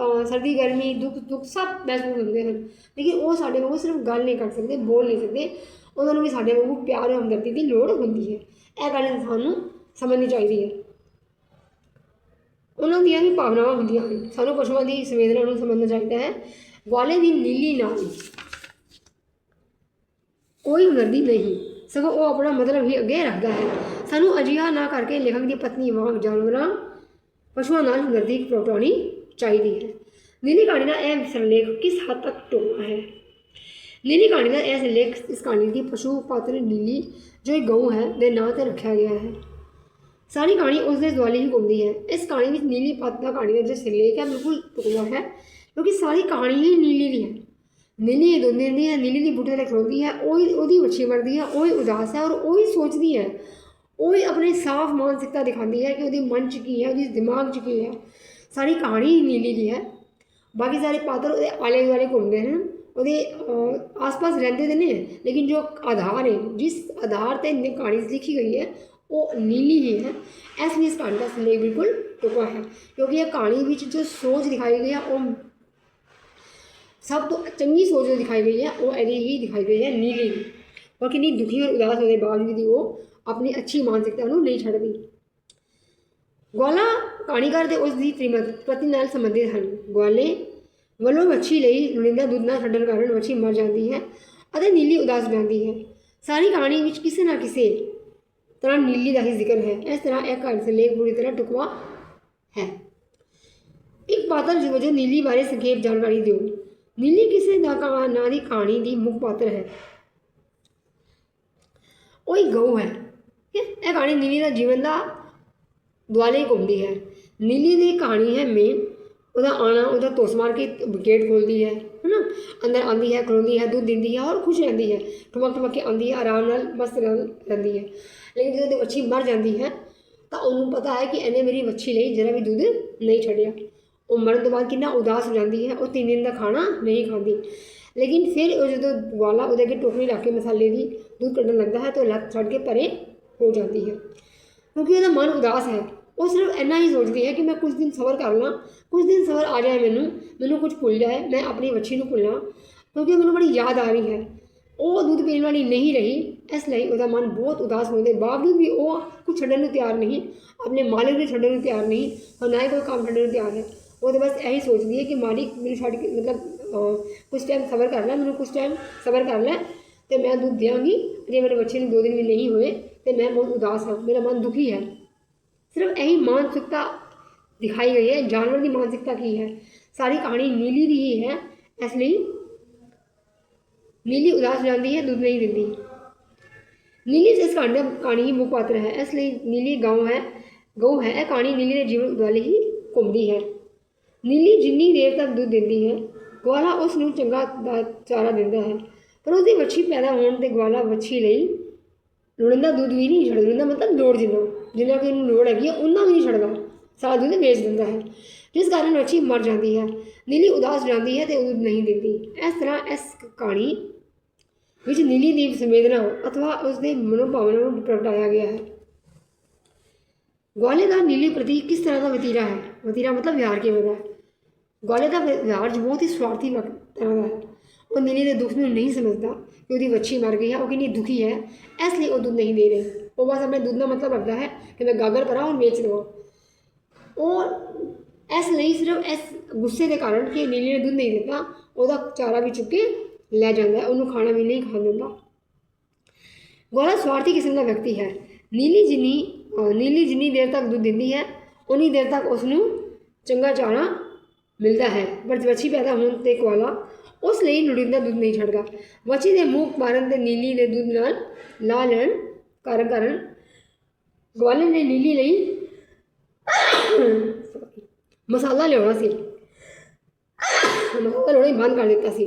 Speaker 1: ਸਰਦੀ ਗਰਮੀ ਦੁੱਖ ਸਭ ਮਹਿਸੂਸ ਹੁੰਦੇ ਹਨ, ਲੇਕਿਨ ਉਹ ਸਾਡੇ ਵਾਂਗੂ ਸਿਰਫ ਗੱਲ ਨਹੀਂ ਕਰ ਸਕਦੇ, ਬੋਲ ਨਹੀਂ ਸਕਦੇ। ਉਹਨਾਂ ਨੂੰ ਵੀ ਸਾਡੇ ਵਾਂਗੂ ਪਿਆਰ ਹਮਦਰਦੀ ਦੀ ਲੋੜ ਹੁੰਦੀ ਹੈ। ਇਹ ਗੱਲ ਇਨਸਾਨ ਨੂੰ ਸਮਝਣੀ ਚਾਹੀਦੀ ਹੈ। ਉਹਨਾਂ ਦੀਆਂ ਵੀ ਭਾਵਨਾਵਾਂ ਹੁੰਦੀਆਂ ਹਨ। ਸਾਨੂੰ ਪਸ਼ੂਆਂ ਦੀ ਸੰਵੇਦਨਾ ਨੂੰ ਸਮਝਣਾ ਚਾਹੀਦਾ ਹੈ। ਗਵਾਲੇ ਦੀ ਨੀਲੀ ਨਾਲ ਕੋਈ ਹਮਦਰਦੀ ਨਹੀਂ, ਸਗੋਂ ਉਹ ਆਪਣਾ ਮਤਲਬ ਹੀ ਅੱਗੇ ਰੱਖਦਾ ਹੈ। ਸਾਨੂੰ ਅਜਿਹਾ ਨਾ ਕਰਕੇ ਲੇਖਕ ਦੀ ਪਤਨੀ ਵਾਂਗ ਜਾਨਵਰਾਂ ਪਸ਼ੂਆਂ ਨਾਲ ਹਮਦਰਦੀ ਪ੍ਰਗਟਾਉਣੀ ਚਾਹੀਦੀ ਹੈ। ਨੀਲੀ ਕਹਾਣੀ ਦਾ ਇਹ ਸਿਰਲੇਖ ਕਿਸ ਹੱਦ ਤੱਕ ਢੁਕਵਾਂ ਹੈ? ਨੀਲੀ ਕਹਾਣੀ ਦਾ ਇਹ ਸਿਰਲੇਖ ਇਸ ਕਹਾਣੀ ਦੀ ਪਸ਼ੂ ਪਾਤਰ ਨੀਲੀ, ਜੋ ਇੱਕ ਗਊ ਹੈ, ਦੇ ਨਾਂ 'ਤੇ ਰੱਖਿਆ ਗਿਆ ਹੈ। ਸਾਰੀ ਕਹਾਣੀ ਉਸ ਦੇ ਦੁਆਲੇ ਹੀ ਘੁੰਮਦੀ ਹੈ। ਇਸ ਕਹਾਣੀ ਵਿੱਚ ਨੀਲੀ ਪਾਤਰ ਦਾ ਕਹਾਣੀ ਦਾ ਜੋ ਸਿਰਲੇਖ ਹੈ ਬਿਲਕੁਲ ਢੁਕਵਾਂ ਹੈ, ਕਿਉਂਕਿ ਸਾਰੀ ਕਹਾਣੀ ਹੀ ਨੀਲੀ ਦੀ ਹੈ। ਨੀਲੀ ਦੁੱਧ ਦਿੰਦੀ ਹੈ, ਨੀਲੀ ਦੀ ਬੂਟੇ 'ਤੇ ਖਲੋਂਦੀ ਹੈ, ਉਹਦੀ ਵੱਛੀ ਵਰਦੀ ਹੈ, ਉਹ ਹੀ ਉਦਾਸ ਹੈ ਔਰ ਉਹ ਹੀ ਸੋਚਦੀ ਹੈ, ਉਹ ਹੀ ਆਪਣੀ ਸਾਫ਼ ਮਾਨਸਿਕਤਾ ਦਿਖਾਉਂਦੀ ਹੈ ਕਿ ਉਹਦੇ ਮਨ 'ਚ ਕੀ ਹੈ, ਉਹਦੇ ਦਿਮਾਗ 'ਚ ਕੀ ਹੈ। ਸਾਰੀ ਕਹਾਣੀ ਹੀ ਨੀਲੀ ਦੀ ਹੈ। ਬਾਕੀ ਸਾਰੇ ਪਾਤਰ ਉਹਦੇ ਆਲੇ ਦੁਆਲੇ ਘੁੰਮਦੇ ਹਨ, ਉਹਦੇ ਆਸ-ਪਾਸ ਰਹਿੰਦੇ ਤਾਂ ਨੇ, ਲੇਕਿਨ ਜੋ ਆਧਾਰ ਹੈ, ਜਿਸ ਆਧਾਰ 'ਤੇ ਕਹਾਣੀ ਲਿਖੀ ਗਈ ਹੈ, ਉਹ ਨੀਲੀ ਹੀ ਹੈ। ਇਸ ਲਈ ਇਸ ਕਹਾਣੀ ਦਾ ਸਿਰਲੇਖ ਬਿਲਕੁਲ ਢੁਕਵਾਂ ਹੈ, ਕਿਉਂਕਿ ਇਹ ਕਹਾਣੀ ਵਿੱਚ ਜੋ ਸੋਚ ਦਿਖਾਈ ਗਈ ਹੈ ਉਹ ਸਭ ਤੋਂ ਚੰਗੀ ਸੋਚ ਜੋ ਦਿਖਾਈ ਗਈ ਹੈ ਉਹ ਇਹਦੀ ਹੀ ਦਿਖਾਈ ਗਈ ਹੈ, ਨੀਲੀ ਦੀ। ਔਰ ਕਿੰਨੀ ਦੁਖੀ ਔਰ ਉਦਾਸ ਹੋਣ ਦੇ ਬਾਵਜੂਦ ਵੀ ਉਹ ਆਪਣੀ ਅੱਛੀ ਮਾਨਸਿਕਤਾ ਨੂੰ ਨਹੀਂ ਛੱਡਦੀ। ਗਵਾਲਾ ਕਹਾਣੀਕਾਰ ਅਤੇ ਉਸ ਦੀ ਪਤਨੀ ਨਾਲ ਸੰਬੰਧਿਤ ਹਨ। ਗਵਾਲੇ ਵੱਲੋਂ ਵੱਛੀ ਲਈ ਲੋੜੀਂਦਾ ਦੁੱਧ ਨਾ ਛੱਡਣ ਕਾਰਨ ਵੱਛੀ ਮਰ ਜਾਂਦੀ ਹੈ ਅਤੇ ਨੀਲੀ ਉਦਾਸ ਹੋ ਜਾਂਦੀ ਹੈ। ਸਾਰੀ ਕਹਾਣੀ ਵਿੱਚ ਕਿਸੇ ਨਾ ਕਿਸੇ ਤਰ੍ਹਾਂ ਨੀਲੀ ਦਾ ਹੀ ਜ਼ਿਕਰ ਹੈ। ਇਸ ਤਰ੍ਹਾਂ ਇਹ ਕਹਾਣੀ ਸਿਰਲੇਖ ਪੂਰੀ ਤਰ੍ਹਾਂ ਢੁਕਵਾਂ ਹੈ। ਇੱਕ ਪਾਤਰ ਵਜੋਂ ਨੀਲੀ ਬਾਰੇ ਸੰਖੇਪ ਜਾਣਕਾਰੀ ਦਿਓ। ਨੀਲੀ ਕਿਸੇ ਦਾ ਨਾਂ ਦੀ ਕਹਾਣੀ ਦੀ ਮੁੱਖ ਪਾਤਰ ਹੈ। ਉਹ ਇੱਕ ਗਊ ਹੈ। ਇਹ ਕਹਾਣੀ ਨੀਲੀ ਦਾ ਜੀਵਨ ਦਾ ਦੁਆਲੇ ਘੁੰਮਦੀ ਹੈ। ਨੀਲੀ ਦੀ ਕਹਾਣੀ ਹੈ ਮੇਨ, ਉਹਦਾ ਆਉਣਾ, ਉਹਦਾ ਧੁੱਸ ਮਾਰ ਕੇ ਗੇਟ ਖੋਲ੍ਹਦੀ ਹੈ ਨਾ, ਅੰਦਰ ਆਉਂਦੀ ਹੈ, ਖਲੋਂਦੀ ਹੈ, ਦੁੱਧ ਦਿੰਦੀ ਹੈ ਔਰ ਖੁਸ਼ ਰਹਿੰਦੀ ਹੈ, ਠੁਮਕ ਕੇ ਆਉਂਦੀ ਹੈ, ਆਰਾਮ ਨਾਲ ਮਸਤ ਰਹਿੰਦੀ ਹੈ। ਲੇਕਿਨ ਜਦੋਂ ਵੱਛੀ ਮਰ ਜਾਂਦੀ ਹੈ ਤਾਂ ਉਹਨੂੰ ਪਤਾ ਹੈ ਕਿ ਇਹਨੇ ਮੇਰੀ ਵੱਛੀ ਲਈ ਜਰਾ ਵੀ ਦੁੱਧ ਨਹੀਂ ਛੱਡਿਆ। ਉਹ ਮਰਨ ਤੋਂ ਬਾਅਦ ਕਿੰਨਾ ਉਦਾਸ ਹੋ ਜਾਂਦੀ ਹੈ। ਉਹ 3 ਦਿਨ ਦਾ ਖਾਣਾ ਨਹੀਂ ਖਾਂਦੀ, ਲੇਕਿਨ ਫਿਰ ਉਹ ਜਦੋਂ ਗਵਾਲਾ ਉਹਦੇ ਅੱਗੇ ਟੋਕਰੀ ਰੱਖ ਕੇ ਮਸਾਲੇ ਦੀ ਦੁੱਧ ਕੱਢਣ ਲੱਗਦਾ ਹੈ ਤਾਂ ਉਹ ਲੱਤ ਛੱਡ ਕੇ ਪਰੇ ਹੋ ਜਾਂਦੀ ਹੈ, ਕਿਉਂਕਿ ਉਹਦਾ ਮਨ ਉਦਾਸ ਹੈ। ਉਹ ਸਿਰਫ ਇੰਨਾ ਹੀ ਸੋਚਦੀ ਹੈ ਕਿ ਮੈਂ ਕੁਝ ਦਿਨ ਸਬਰ ਕਰ ਲਾਂ, ਕੁਝ ਦਿਨ ਸਬਰ ਆ ਜਾਏ, ਮੈਨੂੰ ਕੁਝ ਭੁੱਲ ਜਾਏ, ਮੈਂ ਆਪਣੀ ਵੱਛੀ ਨੂੰ ਭੁੱਲਾਂ, ਕਿਉਂਕਿ ਮੈਨੂੰ ਬੜੀ ਯਾਦ ਆ ਰਹੀ ਹੈ। ਉਹ ਦੁੱਧ ਪੀਣ ਵਾਲੀ ਨਹੀਂ ਰਹੀ, ਇਸ ਲਈ ਉਹਦਾ ਮਨ ਬਹੁਤ ਉਦਾਸ ਹੋਣ ਦੇ ਬਾਵਜੂਦ ਵੀ ਉਹ ਕੁਝ ਛੱਡਣ ਨੂੰ ਤਿਆਰ ਨਹੀਂ, ਆਪਣੇ ਮਾਲਿਕ ਨੂੰ ਛੱਡਣ ਨੂੰ ਤਿਆਰ ਨਹੀਂ ਔਰ ਨਾ ਹੀ ਕੋਈ ਕੰਮ ਛੱਡਣ ਨੂੰ ਤਿਆਰ ਹੈ। ਉਹ ਤਾਂ ਬਸ ਇਹੀ ਸੋਚਦੀ ਹੈ ਕਿ ਮਾਲਿਕ ਮੈਨੂੰ ਛੱਡ ਕੇ ਕੁਝ ਟਾਈਮ ਸਬਰ ਕਰ ਲੈ, ਮੈਨੂੰ ਕੁਝ ਟਾਈਮ ਸਬਰ ਕਰ ਲੈ ਅਤੇ ਮੈਂ ਦੁੱਧ ਦਿਆਂਗੀ। ਜੇ ਮੇਰੇ ਬੱਚੇ ਨੂੰ 2 ਦਿਨ ਵੀ ਨਹੀਂ ਹੋਏ ਅਤੇ ਮੈਂ ਬਹੁਤ ਉਦਾਸ ਹਾਂ, ਮੇਰਾ ਮਨ ਦੁਖੀ ਹੈ। ਸਿਰਫ ਇਹੀ ਮਾਨਸਿਕਤਾ ਦਿਖਾਈ ਗਈ ਹੈ। ਜਾਨਵਰ ਦੀ ਮਾਨਸਿਕਤਾ ਕੀ ਹੈ? ਸਾਰੀ ਕਹਾਣੀ ਨੀਲੀ ਦੀ ਹੀ ਹੈ, ਇਸ ਲਈ ਨੀਲੀ ਉਦਾਸ ਹੋ ਜਾਂਦੀ ਹੈ, ਦੁੱਧ ਨਹੀਂ ਦਿੰਦੀ। ਨੀਲੀ ਇਸ ਕਹਾਣੀ ਹੀ ਮੁੱਖ ਪਾਤਰ ਹੈ, ਇਸ ਲਈ ਨੀਲੀ ਗਊ ਹੈ। ਇਹ ਕਹਾਣੀ ਨੀਲੀ ਦੇ ਜੀਵਨ ਦੁਆਲੇ ਹੀ ਘੁੰਮਦੀ ਹੈ। ਨੀਲੀ ਜਿੰਨੀ ਦੇਰ ਤੱਕ ਦੁੱਧ ਦਿੰਦੀ ਹੈ, ਗਵਾਲਾ ਉਸ ਨੂੰ ਚੰਗਾ ਚਾਰਾ ਦਿੰਦਾ ਹੈ, ਪਰ ਉਸਦੀ ਵੱਛੀ ਪੈਦਾ ਹੋਣ 'ਤੇ ਗਵਾਲਾ ਵੱਛੀ ਲਈ ਲੋੜੀਂਦਾ ਦੁੱਧ ਵੀ ਨਹੀਂ ਛੱਡਦਾ। ਲੋੜੀਂਦਾ ਮਤਲਬ ਲੋੜ ਜਿੰਨਾ ਕਿ ਇਹਨੂੰ ਲੋੜ ਹੈਗੀ ਉਹਨਾਂ ਵੀ ਨਹੀਂ ਛੱਡਦਾ, ਸਾਰਾ ਦੁੱਧ ਵੇਚ ਦਿੰਦਾ ਹੈ, ਜਿਸ ਕਾਰਨ ਵੱਛੀ ਮਰ ਜਾਂਦੀ ਹੈ। ਨੀਲੀ ਉਦਾਸ ਜਾਂਦੀ ਹੈ ਅਤੇ ਦੁੱਧ ਨਹੀਂ ਦਿੰਦੀ। ਇਸ ਤਰ੍ਹਾਂ ਇਸ ਕਹਾਣੀ ਵਿੱਚ ਨੀਲੀ ਦੀ ਸੰਵੇਦਨਾ ਅਥਵਾ ਉਸਦੇ ਮਨੋਭਾਵਨਾ ਨੂੰ ਪ੍ਰਗਟਾਇਆ ਗਿਆ ਹੈ। ਗਵਾਲੇ ਦਾ ਨੀਲੀ ਪ੍ਰਤੀ ਕਿਸ ਤਰ੍ਹਾਂ ਦਾ ਵਤੀਰਾ ਹੈ? ਵਤੀਰਾ ਮਤਲਬ ਵਿਹਾਰ ਕਿਵੇਂ ਦਾ ਹੈ? ਗਵਾਲੇ ਦਾ ਵਿਹਾਰ ਬਹੁਤ ਹੀ ਸਵਾਰਥੀ ਤਰ੍ਹਾਂ ਦਾ ਹੈ। ਉਹ ਨੀਲੀ ਦੇ ਦੁੱਖ ਨੂੰ ਨਹੀਂ ਸਮਝਦਾ ਕਿ ਉਹਦੀ ਵੱਛੀ ਮਰ ਗਈ ਹੈ, ਉਹ ਕਿੰਨੀ ਦੁਖੀ ਹੈ, ਇਸ ਲਈ ਉਹ ਦੁੱਧ ਨਹੀਂ ਦੇ ਰਹੇ। ਉਹ ਬਸ ਆਪਣੇ ਦੁੱਧ ਦਾ ਮਤਲਬ ਰੱਖਦਾ ਹੈ ਕਿ ਮੈਂ ਗਾਗਰ ਭਰਾਂ और ਵੇਚ ਦੇਵਾਂ। ਉਹ ਇਸ ਲਈ ਸਿਰਫ ਇਸ ਗੁੱਸੇ ਦੇ ਕਾਰਨ ਕਿ ਨੀਲੀ ਨੇ ਦੁੱਧ ਨਹੀਂ ਦਿੱਤਾ, ਉਹਦਾ ਚਾਰਾ ਵੀ ਚੁੱਕ ਕੇ ਲੈ ਜਾਂਦਾ ਹੈ, ਉਹਨੂੰ ਖਾਣਾ ਵੀ ਨਹੀਂ ਖਾਣ ਦਿੰਦਾ। ਗਵਾਲਾ ਸਵਾਰਥੀ ਕਿਸਮ ਦਾ ਵਿਅਕਤੀ ਹੈ। ਨੀਲੀ ਜਿੰਨੀ ਦੇਰ ਤੱਕ ਦੁੱਧ ਦਿੰਦੀ ਹੈ ਉਨੀ ਦੇਰ ਤੱਕ ਉਸ ਨੂੰ ਚੰਗਾ ਚਾਰਾ ਮਿਲਦਾ ਹੈ, ਪਰ ਵੱਛੀ ਪੈਦਾ ਹੋਣ 'ਤੇ ਗਵਾਲਾ ਉਸ ਲਈ ਲੋੜੀਂਦਾ ਦੁੱਧ ਨਹੀਂ ਛੱਡਦਾ। ਵੱਛੀ ਦੇ ਮੂੰਹ ਮਾਰਨ 'ਤੇ ਨੀਲੀ ਦੇ ਦੁੱਧ ਨਾਲ ਲਾ ਲੈਣ ਕਾਰਨ ਗਵਾਲੇ ਨੇ ਨੀਲੀ ਲਈ ਮਸਾਲਾ ਲਿਆਉਣਾ ਸੀ, ਮਸਾਲਾ ਲਿਆਉਣਾ ਹੀ ਬੰਦ ਕਰ ਦਿੱਤਾ ਸੀ।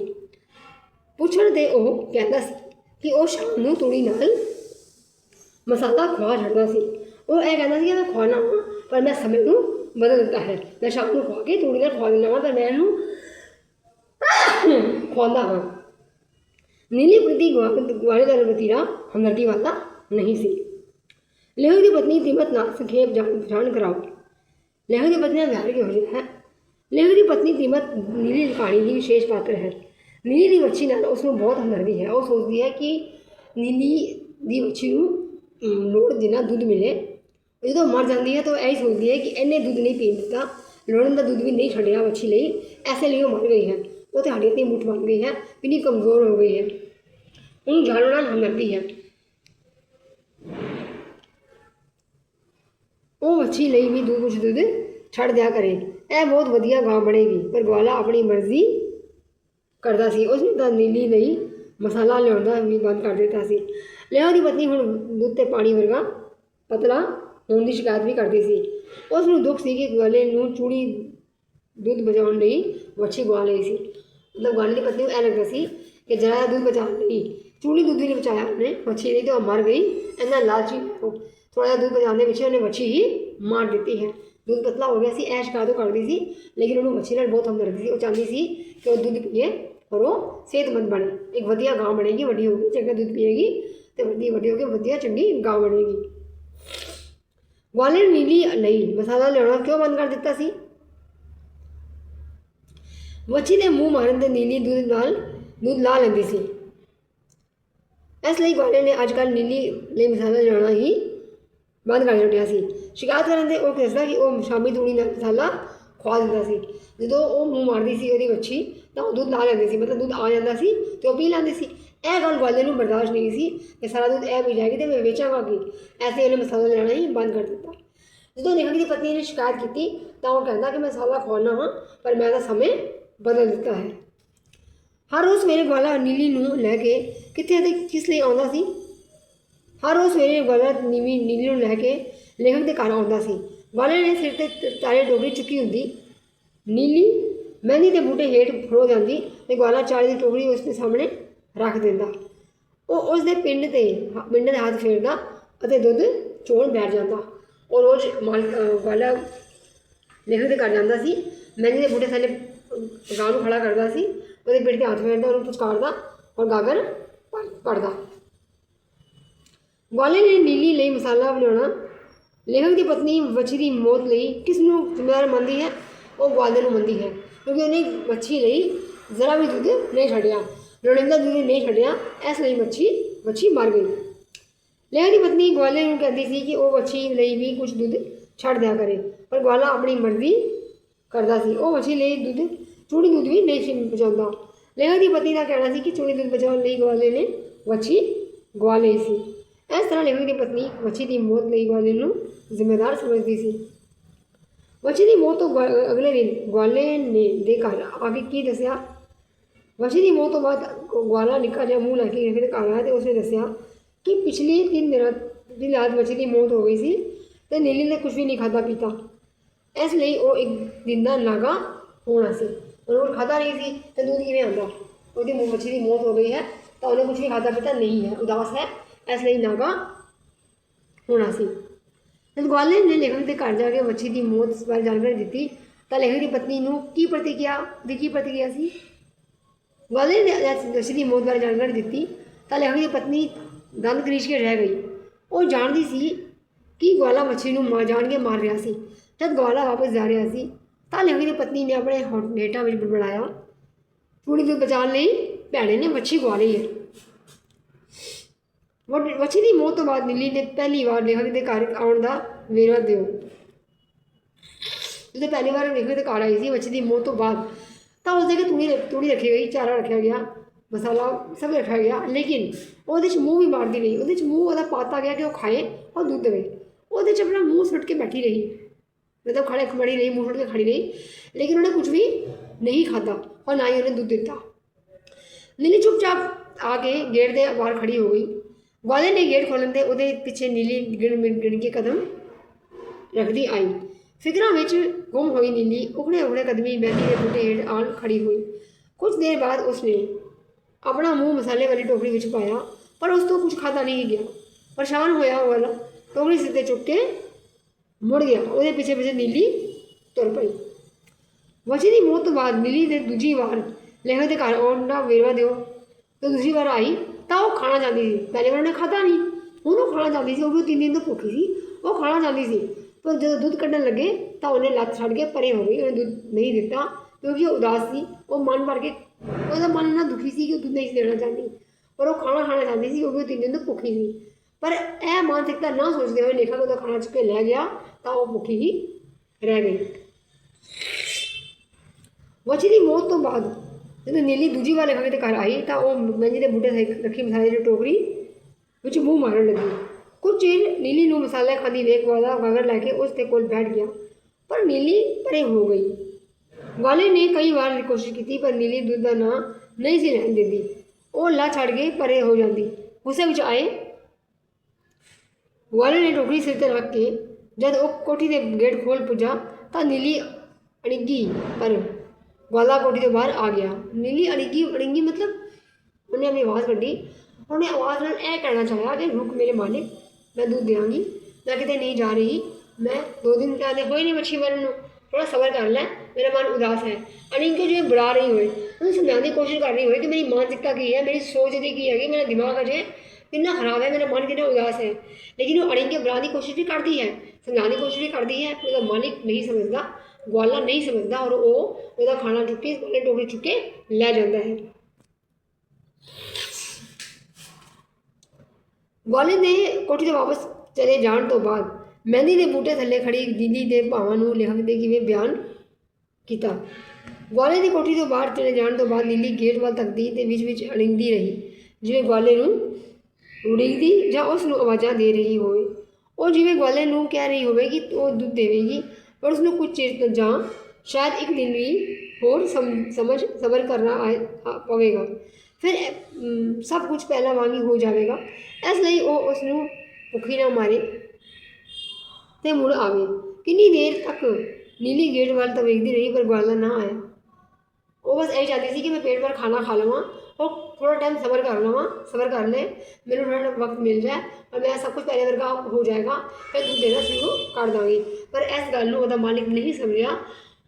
Speaker 1: ਪੁੱਛਣ 'ਤੇ ਉਹ ਕਹਿੰਦਾ ਸੀ ਕਿ ਉਹ ਸ਼ਾਮ ਨੂੰ ਤੂੜੀ ਨਾਲ ਮਸਾਲਾ ਖਵਾ ਛੱਡਦਾ ਸੀ। ਉਹ ਇਹ ਕਹਿੰਦਾ ਸੀ ਕਿ ਮੈਂ ਖਵਾਉਣਾ ਹਾਂ, ਪਰ ਮੈਂ ਸਮੇਂ ਨੂੰ ਬਦਲ ਦਿੱਤਾ ਹੈ। ਮੈਂ ਸ਼ਾਮ ਨੂੰ ਖਵਾ ਕੇ ਤੂੜੀ ਨਾਲ ਖਵਾ ਦਿੰਦਾ ਹਾਂ, ਪਰ ਮੈਂ ਇਹਨੂੰ ਖਵਾਉਂਦਾ ਹਾਂ। ਨੀਲੀ ਪ੍ਰਤੀ ਗਵਾਲੇ ਦਾ ਵਤੀਰਾ ਹਮਦਰਦੀ ਵਾਲਾ ਨਹੀਂ ਸੀ। ਲੇਖਕ ਦੀ ਪਤਨੀ ਤੀਮਤ ਨਾਲ ਸੰਖੇਪ ਜਾਣ ਕਰਾਓ। ਲੇਖਕ ਦੀ ਪਤਨੀ ਦਾ ਵਿਹਾਰ ਕਿਹੋ ਜਿਹਾ ਹੈ? ਲੇਖਕ ਦੀ ਪਤਨੀ ਤੀਮਤ ਨੀਲੀ ਦੀ ਕਹਾਣੀ ਦੀ ਵਿਸ਼ੇਸ਼ ਪਾਤਰ ਹੈ। ਨੀਲੀ ਦੀ ਵੱਛੀ ਨਾਲ ਉਸ ਨੂੰ ਬਹੁਤ ਹਮਦਰਦੀ ਹੈ। ਉਹ ਸੋਚਦੀ ਹੈ ਕਿ ਨੀਲੀ ਦੀ ਵੱਛੀ ਨੂੰ ਲੋੜ ਜਿੰਨਾ ਦੁੱਧ ਮਿਲੇ। ਜਦੋਂ ਮਰ ਜਾਂਦੀ ਹੈ ਤਾਂ ਉਹ ਇਹੀ ਸੋਚਦੀ ਹੈ ਕਿ ਇਹਨੇ ਦੁੱਧ ਨਹੀਂ ਪੀਣ ਦਿੱਤਾ, ਲੋੜਨ ਦਾ ਦੁੱਧ ਵੀ ਨਹੀਂ ਛੱਡਿਆ ਵੱਛੀ ਲਈ, ਐਸੇ ਲਈ ਉਹ ਮਰ ਗਈ ਹੈ। ਉਹ ਤੁਹਾਡੀ ਇਤਨੀ ਮੁੱਠ ਬਣ ਗਈ ਹੈ, ਕਿੰਨੀ ਕਮਜ਼ੋਰ ਹੋ ਗਈ ਹੈ। ਉਹਨੂੰ ਜਾਣੋ ਨਾਲ ਹਮਦਰਦੀ ਹੈ। ਉਹ ਵੱਛੀ ਲਈ ਵੀ ਕੁਛ ਦੁੱਧ ਛੱਡ ਦਿਆ ਕਰੇ, ਇਹ ਬਹੁਤ ਵਧੀਆ ਗਾਂ ਬਣੇਗੀ। ਪਰ ਗਵਾਲਾ ਆਪਣੀ ਮਰਜ਼ੀ ਕਰਦਾ ਸੀ। ਉਸਨੇ ਤਾਂ ਨੀਲੀ ਲਈ ਮਸਾਲਾ ਲਿਆਉਂਦਾ ਵੀ ਬੰਦ ਕਰ ਦਿੱਤਾ ਸੀ। ਲੇਖਕ ਦੀ ਪਤਨੀ ਹੁਣ ਦੁੱਧ ਤੇ ਪਾਣੀ ਵਰਗਾ ਪਤਲਾ ਹੋਣ ਦੀ ਸ਼ਿਕਾਇਤ ਵੀ ਕਰਦੀ ਸੀ। ਉਸ ਨੂੰ ਦੁੱਖ ਸੀ ਕਿ ਗਵਾਲੇ ਨੂੰ ਚੂੜੀ ਦੁੱਧ ਬਚਾਉਣ ਲਈ ਵੱਛੀ ਗਵਾ ਲਈ ਸੀ। ਮਤਲਬ ਗਵਾਲੇ ਦੀ ਪਤਨੀ ਨੂੰ ਇਹ ਲੱਗਦਾ ਸੀ ਕਿ ਜ਼ਿਆਦਾ ਦੁੱਧ ਬਚਾਉਣ ਲਈ ਚੂੜੀ ਦੁੱਧ ਵੀ ਨਹੀਂ ਬਚਾਇਆ ਉਹਨੇ ਵੱਛੀ ਲਈ, ਤਾਂ ਉਹ ਮਰ ਗਈ। ਇੰਨਾ ਲਾਲਚੀ ਥੋੜ੍ਹਾ ਜਿਹਾ ਦੁੱਧ ਬਚਾਉਣ ਦੇ ਪਿੱਛੇ ਉਹਨੇ ਵੱਛੀ ਹੀ ਮਾਰ ਦਿੱਤੀ ਹੈ। ਦੁੱਧ ਪਤਲਾ ਹੋ ਗਿਆ ਸੀ, ਇਹ ਸ਼ਿਕਾਇਤ ਉਹ ਕਰਦੀ ਸੀ, ਲੇਕਿਨ ਉਹਨੂੰ ਵੱਛੀ ਨਾਲ ਬਹੁਤ ਹਮਦਰਦੀ ਸੀ। ਉਹ ਚਾਹੁੰਦੀ ਸੀ ਕਿ ਉਹ ਦੁੱਧ ਪੀਏ ਔਰ ਉਹ ਸਿਹਤਮੰਦ ਬਣੇ, ਇੱਕ ਵਧੀਆ ਗਾਂ ਬਣੇਗੀ, ਵੱਡੀ ਹੋਊਗੀ, ਚੰਗਾ ਦੁੱਧ ਪੀਏਗੀ ਅਤੇ ਵੱਡੀ ਹੋ ਕੇ ਵਧੀਆ ਚੰਗੀ ਗਾਂ ਬਣੇਗੀ। ਗਵਾਲੇ ਨੇ ਨੀਲੀ ਲਈ ਮਸਾਲਾ ਲਿਆਉਣਾ ਕਿਉਂ ਬੰਦ ਕਰ ਦਿੱਤਾ ਸੀ? ਵੱਛੀ ਦੇ ਮੂੰਹ ਮਾਰਨ 'ਤੇ ਨੀਲੀ ਦੁੱਧ ਲਾ ਲੈਂਦੀ ਸੀ। ਇਸ ਲਈ ਗਵਾਲੇ ਨੇ ਅੱਜ ਕੱਲ੍ਹ ਨੀਲੀ ਲਈ ਮਸਾਲਾ ਲਿਆਉਣਾ ਹੀ ਬੰਦ ਕਰ ਛੱਡਿਆ ਸੀ। ਸ਼ਿਕਾਇਤ ਕਰਨ 'ਤੇ ਉਹ ਦੱਸਦਾ ਕਿ ਉਹ ਸ਼ਾਮੀ ਤੂੜੀ ਨਾਲ ਮਸਾਲਾ ਖਵਾ ਦਿੰਦਾ ਸੀ। ਜਦੋਂ ਉਹ ਮੂੰਹ ਮਾਰਦੀ ਸੀ ਉਹਦੀ ਵੱਛੀ ਤਾਂ ਉਹ ਦੁੱਧ ਲਾ ਲੈਂਦੀ ਸੀ, ਮਤਲਬ ਦੁੱਧ ਆ ਜਾਂਦਾ ਸੀ ਅਤੇ ਉਹ ਪੀ ਲੈਂਦੀ ਸੀ। ਇਹ ਗੱਲ ਗਵਾਲੇ ਨੂੰ ਬਰਦਾਸ਼ਤ ਨਹੀਂ ਸੀ ਕਿ ਸਾਰਾ ਦੁੱਧ ਇਹ ਪੀ ਜਾਏਗੀ ਅਤੇ ਮੈਂ ਵੇਚਾਂਗਾ ਕੀ। ਐਸੇ ਉਹਨੇ ਮਸਾਲਾ ਲੈਣਾ ਹੀ ਬੰਦ ਕਰ ਦਿੱਤਾ। ਜਦੋਂ ਲੇਖਕ ਦੀ ਪਤਨੀ ਨੇ ਸ਼ਿਕਾਇਤ ਕੀਤੀ ਤਾਂ ਉਹ ਕਹਿੰਦਾ ਕਿ ਮੈਂ ਮਸਾਲਾ ਖਵਾਉਂਦਾ ਹਾਂ, ਪਰ ਮੈਂ ਤਾਂ ਸਮੇਂ ਬਦਲ ਦਿੱਤਾ ਹੈ। ਹਰ ਰੋਜ਼ ਸਵੇਰੇ ਗਵਾਲਾ ਨੀਲੀ ਨੂੰ ਲੈ ਕੇ ਕਿੱਥੇ ਅਤੇ ਕਿਸ ਲਈ ਆਉਂਦਾ ਸੀ? ਹਰ ਰੋਜ਼ ਸਵੇਰੇ ਗਵਾਲਾ ਨੀਲੀ ਨੂੰ ਲੈ ਕੇ ਲੇਖਕ ਦੇ ਘਰ ਆਉਂਦਾ ਸੀ। ਗਵਾਲੇ ਨੇ ਸਿਰ 'ਤੇ ਤਾਰੇ ਟੋਕਰੀ ਚੁੱਕੀ ਹੁੰਦੀ। ਨੀਲੀ ਮਹਿੰਦੀ ਦੇ ਬੂਟੇ ਹੇਠ ਖੜੋ ਜਾਂਦੀ ਅਤੇ ਗਵਾਲਾ ਚਾਰੇ ਦੀ ਟੋਕਰੀ ਉਸ ਦੇ ਸਾਹਮਣੇ ਰੱਖ ਦਿੰਦਾ। ਉਹ ਉਸ ਦੇ ਪਿੰਡ ਦੇ ਹੱਥ ਫੇਰਦਾ ਅਤੇ ਦੁੱਧ ਚੋਣ ਬੈਠ ਜਾਂਦਾ। ਉਹ ਰੋਜ਼ ਗਵਾਲਾ ਲੇਖਕ ਦੇ ਘਰ ਜਾਂਦਾ ਸੀ, ਮਹਿੰਦੀ ਦੇ ਬੂਟੇ ਥੱਲੇ ਗਾਂ ਨੂੰ ਖੜਾ ਕਰਦਾ ਸੀ, ਉਹਦੇ ਪਿੰਡ 'ਤੇ ਹੱਥ ਫੇਰਦਾ, ਉਹਨੂੰ ਪੁਚਕਾਰਦਾ ਔਰ ਗਾਗਰ ਪੜ੍ਹਦਾ। ਗਵਾਲੇ ਨੇ ਨੀਲੀ ਲਈ ਮਸਾਲਾ ਬਣਾਉਣਾ। ਲੇਖਕ ਦੀ ਪਤਨੀ ਵੱਛੀ ਦੀ ਮੌਤ ਲਈ ਕਿਸ ਨੂੰ ਜ਼ਿੰਮੇਵਾਰ ਮੰਨਦੀ ਹੈ? ਉਹ ਗਵਾਲੇ ਨੂੰ ਮੰਨਦੀ ਹੈ, ਕਿਉਂਕਿ ਉਹਨੇ ਵੱਛੀ ਲਈ ਜ਼ਰਾ ਵੀ ਦੁੱਧ ਨਹੀਂ ਛੱਡਿਆ, ਲੋੜੀਂਦਾ ਦੁੱਧ ਨਹੀਂ ਛੱਡਿਆ, ਇਸ ਲਈ ਵੱਛੀ ਮਰ ਗਈ। ਲੇਖਕ ਦੀ ਪਤਨੀ ਗਵਾਲੇ ਨੂੰ ਕਹਿੰਦੀ ਸੀ ਕਿ ਉਹ ਵੱਛੀ ਲਈ ਵੀ ਕੁਝ ਦੁੱਧ ਛੱਡ ਦਿਆ ਕਰੇ, ਪਰ ਗਵਾਲਾ ਆਪਣੀ ਮਰਜ਼ੀ ਕਰਦਾ ਸੀ। ਉਹ ਵੱਛੀ ਲਈ ਚੂੜੀ ਦੁੱਧ ਵੀ ਨਹੀਂ ਸੀ ਬਚਾਉਂਦਾ। ਲੇਖਕ ਦੀ ਪਤਨੀ ਦਾ ਕਹਿਣਾ ਸੀ ਕਿ ਚੂੜੀ ਦੁੱਧ ਬਚਾਉਣ ਲਈ ਗਵਾਲੇ ਨੇ ਵੱਛੀ ਗਵਾ ਲਈ ਸੀ। ਇਸ ਤਰ੍ਹਾਂ ਲੇਖਕ ਦੀ ਪਤਨੀ ਵੱਛੀ ਦੀ ਮੌਤ ਲਈ ਗਵਾਲੇ ਨੂੰ ਜ਼ਿੰਮੇਦਾਰ ਸਮਝਦੀ ਸੀ। ਵੱਛੀ ਦੀ ਮੌਤ ਤੋਂ ਅਗਲੇ ਦਿਨ ਗਵਾਲੇ ਨੇ ਦੇ ਘਰ ਆ ਕੇ ਕੀ ਦੱਸਿਆ? ਵੱਛੀ ਦੀ ਮੌਤ ਤੋਂ ਬਾਅਦ ਗਵਾਲਾ ਨਿੱਕਾ ਜਿਹਾ ਮੂੰਹ ਲੈ ਕੇ ਲੇਖਕ ਦੇ ਘਰ ਆਇਆ ਅਤੇ ਉਸਨੇ ਦੱਸਿਆ ਕਿ ਪਿਛਲੇ 3 ਦਿਨਾਂ ਦੀ ਰਾਤ ਵੱਛੀ ਦੀ ਮੌਤ ਹੋ ਗਈ ਸੀ ਅਤੇ ਨੀਲੀ ਨੇ ਕੁਝ ਵੀ ਨਹੀਂ ਖਾਧਾ ਪੀਤਾ, ਇਸ ਲਈ ਉਹ ਇੱਕ ਦਿਨ ਦਾ ਨਾਗਾ ਹੋਣਾ ਸੀ। ਉਹਨੂੰ ਖਾਧਾ ਨਹੀਂ ਸੀ ਅਤੇ ਦੁੱਧ ਕਿਵੇਂ ਆਉਂਦਾ? ਉਹਦੀ ਵੱਛੀ ਦੀ ਮੌਤ ਹੋ ਗਈ ਹੈ ਤਾਂ ਉਹਨੇ ਕੁਝ ਵੀ ਖਾਧਾ ਪੀਤਾ ਨਹੀਂ ਹੈ, ਉਦਾਸ ਹੈ, ਇਸ ਲਈ ਨਾਗਾ होना सी। जब ग्वालियर ने लेखक के घर जाके मच्छी की मौत बारे जानकारी दी तो लेखक की पत्नी नू की प्रतिक्रिया सी। ग्वालियर ने मच्छी की मौत बारे जानकारी दी तो लेखक की पत्नी दंद करीच के रह गई। वो जानती सी कि ग्वाला मच्छी नू जान के मार रहा सी। जब ग्वाला वापस जा रहा सी तो लेखक की पत्नी ने अपने हेठा में बड़बड़ाया, थोड़ी दूर बचाने नहीं भैने ने मच्छी गवा ली है। मच्छी की मौत तो बाद नीली ने पहली बार लेखक के घर आने का वेरवा दियो। जो पहली बार लेखक के घर आई थी मच्छी की मौत तो बाद, तो उस जगह तूड़ी रखी गई, चारा रखा गया, मसाला सब रखा गया, लेकिन वो मूँह भी मारती रही। वो मूँह पाता गया कि वो खाए और दूध देवे। वो अपना मूँह सुट के बैठी रही, मतलब खड़ी रही, मुँह सुट के खड़ी रही, लेकिन उन्हें कुछ भी नहीं खाता और ना ही उन्हें दूध देता। नीली चुपचाप आके गेट के बाहर खड़ी हो गई। ग्वालियर ने गेट खोलन दे उहदे पिछे नीली गिण के कदम रखती आई। फिकरां विच गुम हुई नीली उखड़े उखड़े कदमी मेहंदी के बूटे हेठ आन खड़ी हुई। कुछ देर बाद उसने अपना मुँह मसाले वाली टोकरी विच पाया, पर उस तो कुछ खाता नहीं गया। परेशान होया वाला टोकरी सिर ते चुक के मुड़ गया। उहदे पिछे पिछे नीली तुर पई। मच्छी की मौत तो बाद नीली ने दूजी बार लेखक के घर आने का वेरवा दियो। तो दूसरी बार आई तो वो खाना चाहती थी। पहले बार उन्हें खाता नहीं, हूँ वो खाना चाहती थी। वो भी 3 दिन तो भुखी थी, वो खाना चाहती थी। पर जो दूध कढ़ने लगे तो उन्हें लत छड़ के परे हो गई। उन्हें दूध नहीं दिता क्योंकि वो उदास थी। वो मन भर के उसका मन इन्ना दुखी थी कि दूध नहीं देना चाहती, पर वो खाना चाहती थी क्योंकि 3 दिन तो भुखी थी। पर यह मानसिकता ना सोचते हुए लेखक उसका खाना चुक के लै गया तो वो भुखी ही रह गई। मच्छी की मौत तो बाद जो नीली दूजी बार लेखक के घर आई तो वो मेहंदी के बूटे रखी मसाले की टोकरी विच मूँह मारन लगी। कुछ चीर नीली नू मसाला खाती वेख वाला गागर लैके उसके कोल बैठ गया, पर नीली परे हो गई। ग्वालियर ने कई बार कोशिश की पर नीली दूध का ना नहीं सी लैन देती। वो ला छड़ के परे हो जाती। गुस्से विच आए ग्वालियर ने टोकरी सिर ते रख के जब वो कोठी के गेट खोल पुजा तो नीली अड़िगी, पर ग्वाला कोठी के बाहर आ गया। नीली अड़िगी मतलब उन्हें अपनी आवाज़ कढ़ी। उन्हें आवाज़ नाल यह कहना चाहा कि रुक मेरे मालिक, मैं दूध देंगी, मैं कितने नहीं जा रही, मैं 2 दिन पहले हो ही नहीं मच्छी मरन, थोड़ा सबर कर लै, मेरा मन उदास है। अड़िगी जो बुला रही हुए उन्हें समझाने की कोशिश कर रही हुए कि मेरी मानसिकता की है, मेरी सोच की है कि मेरा दिमाग अजय कितना खराब है, मेरा मन कितना उदास है। लेकिन वो अड़िगी बुलाने की कोशिश भी करती है, समझाने की कोशिश भी करती है, उसका मालिक नहीं समझता, ग्वाला नहीं समझता और वो खाना चुक के टोकरी चुक के लै जाता है। ग्वालियर ने कोठी से वापस चले जाने तो बाद मेहंदी के बूटे थले खड़ी नीली के भावां नूं लेखक ने किवें बयान किया। ग्वालियर की कोठी तो बाहर चले जाने तो बाद नीली गेट वाल तकदी ते विच अड़िंगदी रही, जिवें ग्वालियर नूं उड़ीकदी जां उस नूं आवाज़ां दे रही होवे। वो जिवें ग्वालियर नूं कह रही होवे कि वो दूध देवेगी, पर उसनूं कुछ चिर जां शायद एक दिन भी होर सबर करना पवेगा, फिर सब कुछ पहला वांग ही हो जाएगा। इसलिए वो उसनूं भुखी ना मारे ते मुड़ आवे। कितनी देर तक नीली गेट वाल तक वेखती रही पर ग्वाला ना आया। वो बस यही चाहती थी कि मैं पेट भर खाना खा लवां और थोड़ा टाइम सबर कर ले, मेरे थोड़ा वक्त मिल जाए और मैं सब कुछ पहले वर्गा हो जाएगा, फिर दूध देना शुरू कर दूँगी। पर इस गल नूं मालिक नहीं समझा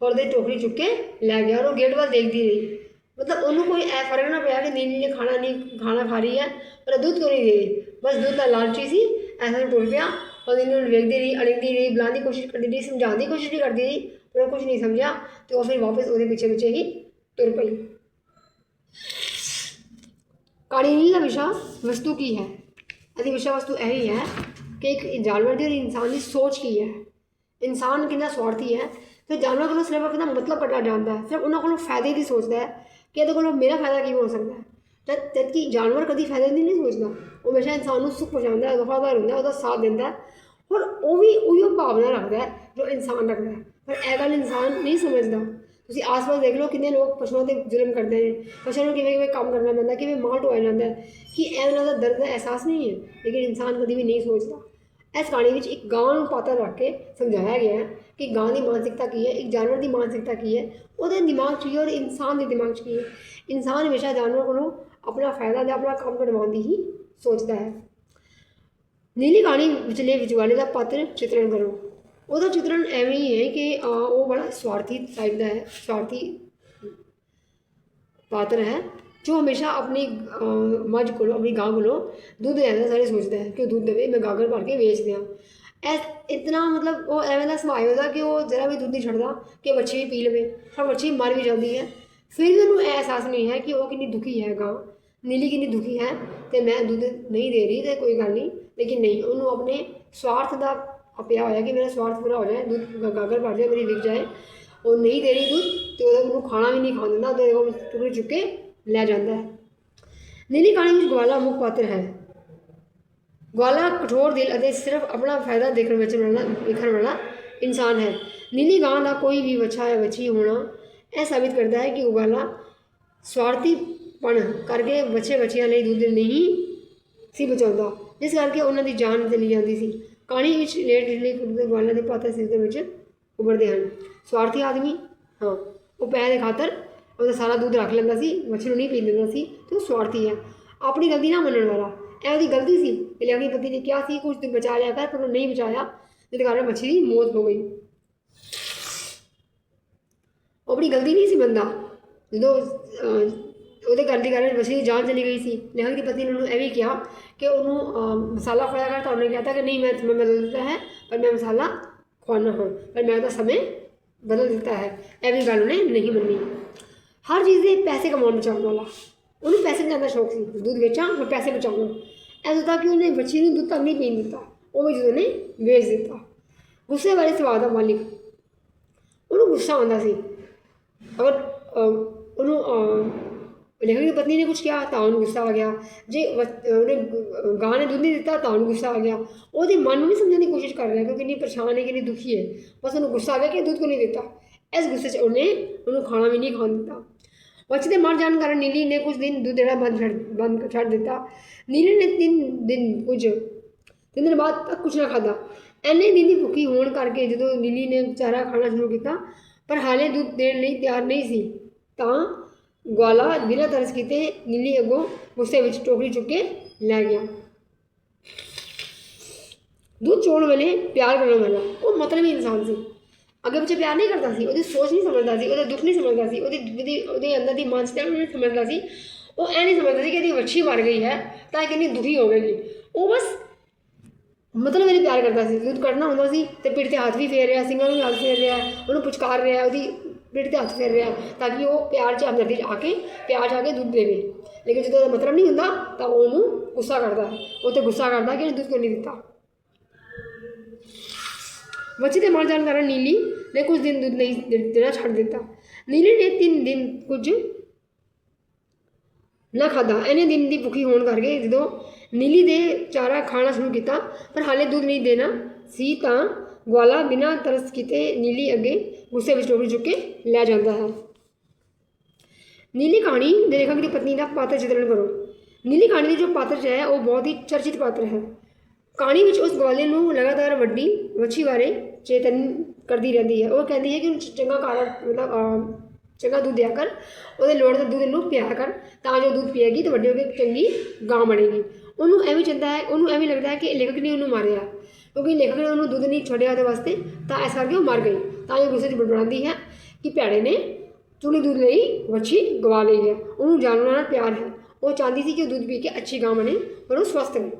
Speaker 1: और दे टोकरी चुक के लै गया और वो गेट वाल देखती रही। मतलब उन्होंने कोई ए फर्क ना पाया कि नीली ने खाना खा रही है पर दूध क्यों नहीं दे रही, बस दूध का लालची सी ऐसा टुर गया और नीली वेखती रही, अड़िंगदी रही, बुलाने की कोशिश करती रही, समझाने की कोशिश भी करती रही, पर वो कुछ नहीं समझा तो फिर वापस वो पिछे पिछे ही तुर पई। कहानी नीली का विषय वस्तु की है। यदि विषय वस्तु यही है कि एक जानवर की और इंसान की सोच की है। इंसान कितना स्वार्थी है, तो जानवर को सिर्फ अपना मतलब कटना जानता है, सिर्फ उन्होंने को फायदे की सोचता है कि ये को मेरा फायदा क्यों हो सकता है। जबकि जानवर कभी फायदे की नहीं सोचता, वो हमेशा इंसान को सुख पहुँचाता है, वफादार होता है, उसका साथ देता है और वो भी उही भावना रखता है जो इंसान रखता है। पर यह गल इंसान नहीं समझता। तुम आस पास देख लो कितने लोग पशुओं से जुल्म करते हैं, पशुओं को किमें काम करना पैंता, किमें माल ढोया जाता है कि इन्हों का दर्द का एहसास नहीं है, लेकिन इंसान कभी भी नहीं सोचता। इस कहानी में एक गांव पात्र रख के समझाया गया है कि गांव की मानसिकता की है, एक जानवर की मानसिकता की है, वो दिमाग च और इंसान के दिमाग च है। इंसान हमेशा जानवर को अपना फायदा या अपना काम करवाने ही सोचता है। ਨੀਲੀ ਕਹਾਣੀ ਵਿਚਲੇ ਵਿਚਵਾਲੇ ਦਾ ਪਾਤਰ ਚਿਤਰਨ ਕਰੋ। ਉਹਦਾ ਚਿਤਰਨ ਐਵੇਂ ਹੀ ਹੈ ਕਿ ਉਹ ਬੜਾ ਸਵਾਰਥੀ ਟਾਈਪ ਦਾ ਹੈ, ਸਵਾਰਥੀ ਪਾਤਰ है जो हमेशा अपनी मझ को अपनी गां को दुध लैंदा सारे सोचता है कि दुध देवे मैं गागर भर के बेच दियाँ। इतना मतलब वो एवं का सुभाव होता कि वो जरा भी दुध नहीं छड़ता कि बच्ची भी पी लवे, पर बच्ची मर भी जाती है। फिर भी उन्होंने एहसास नहीं है कि वो कितनी दुखी है, गां नीली कितनी दुखी है तो मैं दुध नहीं दे रही तो कोई गल नहीं, लेकिन नहीं उन्होंने अपने स्वार्थ का पिया होया कि मेरा स्वार्थ पूरा हो जाए, दुध गागर भर जाए, मेरी विक जाए। वो नहीं दे रही दूध तो उन्होंने खाना भी नहीं खान दिंदा, तो टुकड़े चुक के लै जाता है। नीली कहानी में ग्वाला मुख पात्र है। ग्वाला कठोर दिल और सिर्फ अपना फायदा देखने वाला इंसान है। नीली गां का कोई भी बच्चा या बच्ची होना यह साबित करता है कि ग्वाला स्वार्थीपन करके बच्चे बच्चियां लिए दूध नहीं सी बचाता, जिस करके उन्होंने जान चली जाती सी। कहानी में लेट ग्वाला के पात्र सिर उभरते हैं। स्वार्थी आदमी हाँ वो पैसे के खातर वो सारा दूध रख लेंदा सी, मच्छी नहीं पी देंदा सी, तो स्वार्थी है। अपनी गलती ना मनने वाला यह उसकी गलती सी, इसलिए अपनी पति ने क्या सी कुछ दिन बचा लिया कर, पर नहीं बचाया जिस कारण मच्छी की मौत हो गई। अपनी गलती नहीं सी बंदा जो ਉਹਦੇ ਗਲਤੀ ਕਾਰਨ ਬੱਚੀ ਦੀ ਜਾਨ ਚਲੀ ਗਈ ਸੀ। ਲੇਖਕ ਦੀ ਪਤਨੀ ਨੇ ਉਹਨੂੰ ਇਹ ਵੀ ਕਿਹਾ ਕਿ ਉਹਨੂੰ ਮਸਾਲਾ ਖਵਾਇਆ ਕਰ, ਤਾਂ ਉਹਨੇ ਕਿਹਾ ਕਿ ਨਹੀਂ मैं तुम्हें बदल देता है पर मैं मसाला खुआना हाँ, पर मैं तो समय बदल देता है। यह भी गल उन्हें नहीं मनी। हर चीज़ के पैसे कमाने बचाने वाला, उन्हें पैसे बचाने का शौक सी, दूध बेचा और पैसे बचाना। ऐसा था कि उन्हें बच्ची ने दूध तक नहीं पीन दिता, वो भी उन्हें बेच दिता। गुस्से वाले स्वभाव का मालिक, उन्होंने गुस्सा आता सी अगर उन्होंने लेखक की पत्नी ने कुछ किया तो उन्हें गुस्सा आ गया, जे उन्हें गां ने दूध नहीं दिता तो उन्हें गुस्सा आ गया। वो मन नहीं समझने की कोशिश कर रहा है क्योंकि कितनी परेशान है, कितनी दुखी है, बस उन्हें गुस्सा आ गया कि दूध को नहीं देता। इस गुस्से से उन्हें खाना भी नहीं खान दिता। बच्चे के मर जाने कारण नीली ने कुछ दिन दूध देना बंद छड़ दिता। नीली ने तीन दिन बाद तक कुछ ना खादा। इन्ने दिन की भुखी होने करके जो नीली ने चारा खाना शुरू किया पर हाले दूध देने लिए तैयार नहीं सी, तां ग्वाला बिना तरस किते नीली अगों गुस्से में टोकरी चुक के लै गया। दूध चोण वाले प्यार करने वाला वो मतलब ही इंसान से अगे पिछे प्यार नहीं करता सी, सोच नहीं समझता सी, दुख नहीं समझता सी, अंदर की मानसिकता नहीं समझता सी। वो ऐ नहीं समझता सी कि बच्ची मर गई है तो कितनी दुखी हो गई। वो बस मतलब मेरे प्यार करता सी। दूध कढ़ना होंदा सी ते पिठ ते हाथ भी फेर रहा, सिंगां भी हाथ फेर रहा, उन्होंने पुचकार रहा, उसकी पिठ ते हाथ फेर रहा ताकि वो प्यार च हमदर्दी आके प्यार च आके दूध देवे। लेकिन जो मतलब नहीं होंदा तो उन्होंने गुस्सा करता है, वो तो गुस्सा करता कि दूध क्यों नहीं दिता। बच्चे के मर जाने कारण नीली ने कुछ दिन दूध नहीं देना छड़ दिता। नीली ने 3 दिन कुछ ना खादा। इन्हें दिन की भुखी होने करके जो नीली दे चारा खाना शुरू किया पर हाले दूध नहीं देना सी, तां ग्वाला बिना तरस किते नीली अगे गुस्से में टोकरी चुक के लै जाता है। नीली कहानी दे लेखक की पत्नी का पात्र चित्रण करो। नीली कहानी की जो पात्र है वो बहुत ही चर्चित पात्र है। कहानी में उस ग्वाले को लगातार वड्डी मच्छी बारे चेतन करती रहती है। वो कहती है कि चंगा काला मतलब चंगा दूध दिया कर, वो लोड़ का दूध इन्हों पिया कर, तो जो दूध पिएगी तो वड्डी होकर चंगी गां बनेगी। उन्होंने एवं चिंता है, उन्होंने एवं लगता है कि लेखक ने उन्होंने मारिया क्योंकि लेखक ने उन्होंने दूध नहीं छोड़िया वास्ते, तो इस करके वो मर गई। तो जो गुस्से बड़बड़ाती है कि भैड़े ने चूली दूध ली मच्छी गवा ली है। उन्होंने जानवरों नाल प्यार है, वो चाहती थी कि वो दूध पी के अच्छी गां बने और वो स्वस्थ रहे।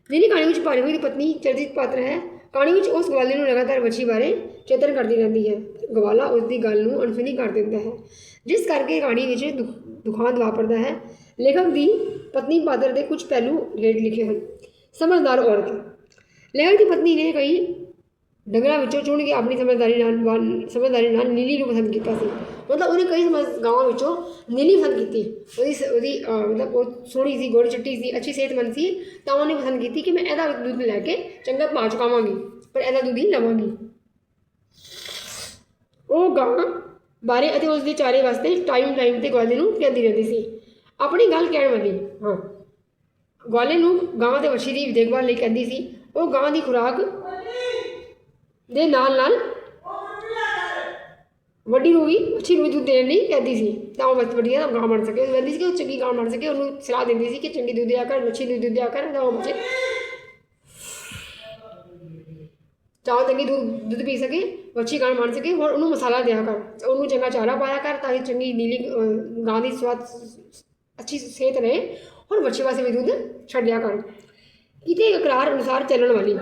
Speaker 1: नीली कहानी में भारी हुई पत्नी चर्चित पात्र है। कहानी में उस ग्वाले को लगातार बच्ची बारे चेतन करती रहती है। ग्वाला उसकी गल को अनसुनी कर देता है, जिस करके कहानी में दुखांत वापरता है। लेखक की पत्नी पात्र के कुछ पहलू हेठ लिखे हैं। समझदार औरत। लेखक की पत्नी ने कई डंगरां विचों चुन के अपनी समझदारी नाल नीली को पसंद किया। मतलब उन्हें कई गांवों विचों नीली पसंद की। मतलब वो सोहनी सी, गोरी चिट्टी सी, अच्छी सेहतमंद सी, तो उन्हें पसंद की कि मैं एदा दूध लैके चंगा भाव चुकावांगी पर एदा दूध ही लवांगी। वो गां बारे अते उसके चारे वास्ते टाइम से ग्वाले को कहती रहती सी। अपनी गल कहण वाली हाँ ग्वाले गां ते वछी की देखभाल लिए कहती सी। वो गां की खुराक दे नाल नाल वड्डी को भी अच्छी रूई दूध देने लिए कहती सी, तो वो वड्डी गां बन सके। कहती सी कि चंगी गां बन सके, उन्होंने सलाह देती सी कि चंगी दूध दिया कर, अच्छी दूध दिया कर, तो बच्चे ਚਾਹ ਚੰਗੀ ਦੁੱਧ ਪੀ ਸਕੇ, ਵੱਛੀ ਗਾਂ ਬਣ ਸਕੇ। ਹੋਰ ਉਹਨੂੰ ਮਸਾਲਾ ਦਿਆ ਕਰ, ਉਹਨੂੰ ਚੰਗਾ ਚਾਰਾ ਪਾਇਆ ਕਰ ਤਾਂ ਕਿ ਚੰਗੀ ਨੀਲੀ ਗਾਂ ਦੀ ਸਵਾਦ ਅੱਛੀ ਸਿਹਤ ਰਹੇ। ਹੁਣ ਵੱਛੀ ਵਾਸਤੇ ਵੀ ਦੁੱਧ ਛੱਡਿਆ ਕਰ। ਕਿਤੇ ਇਕਰਾਰ ਅਨੁਸਾਰ ਚੱਲਣ ਵਾਲੀ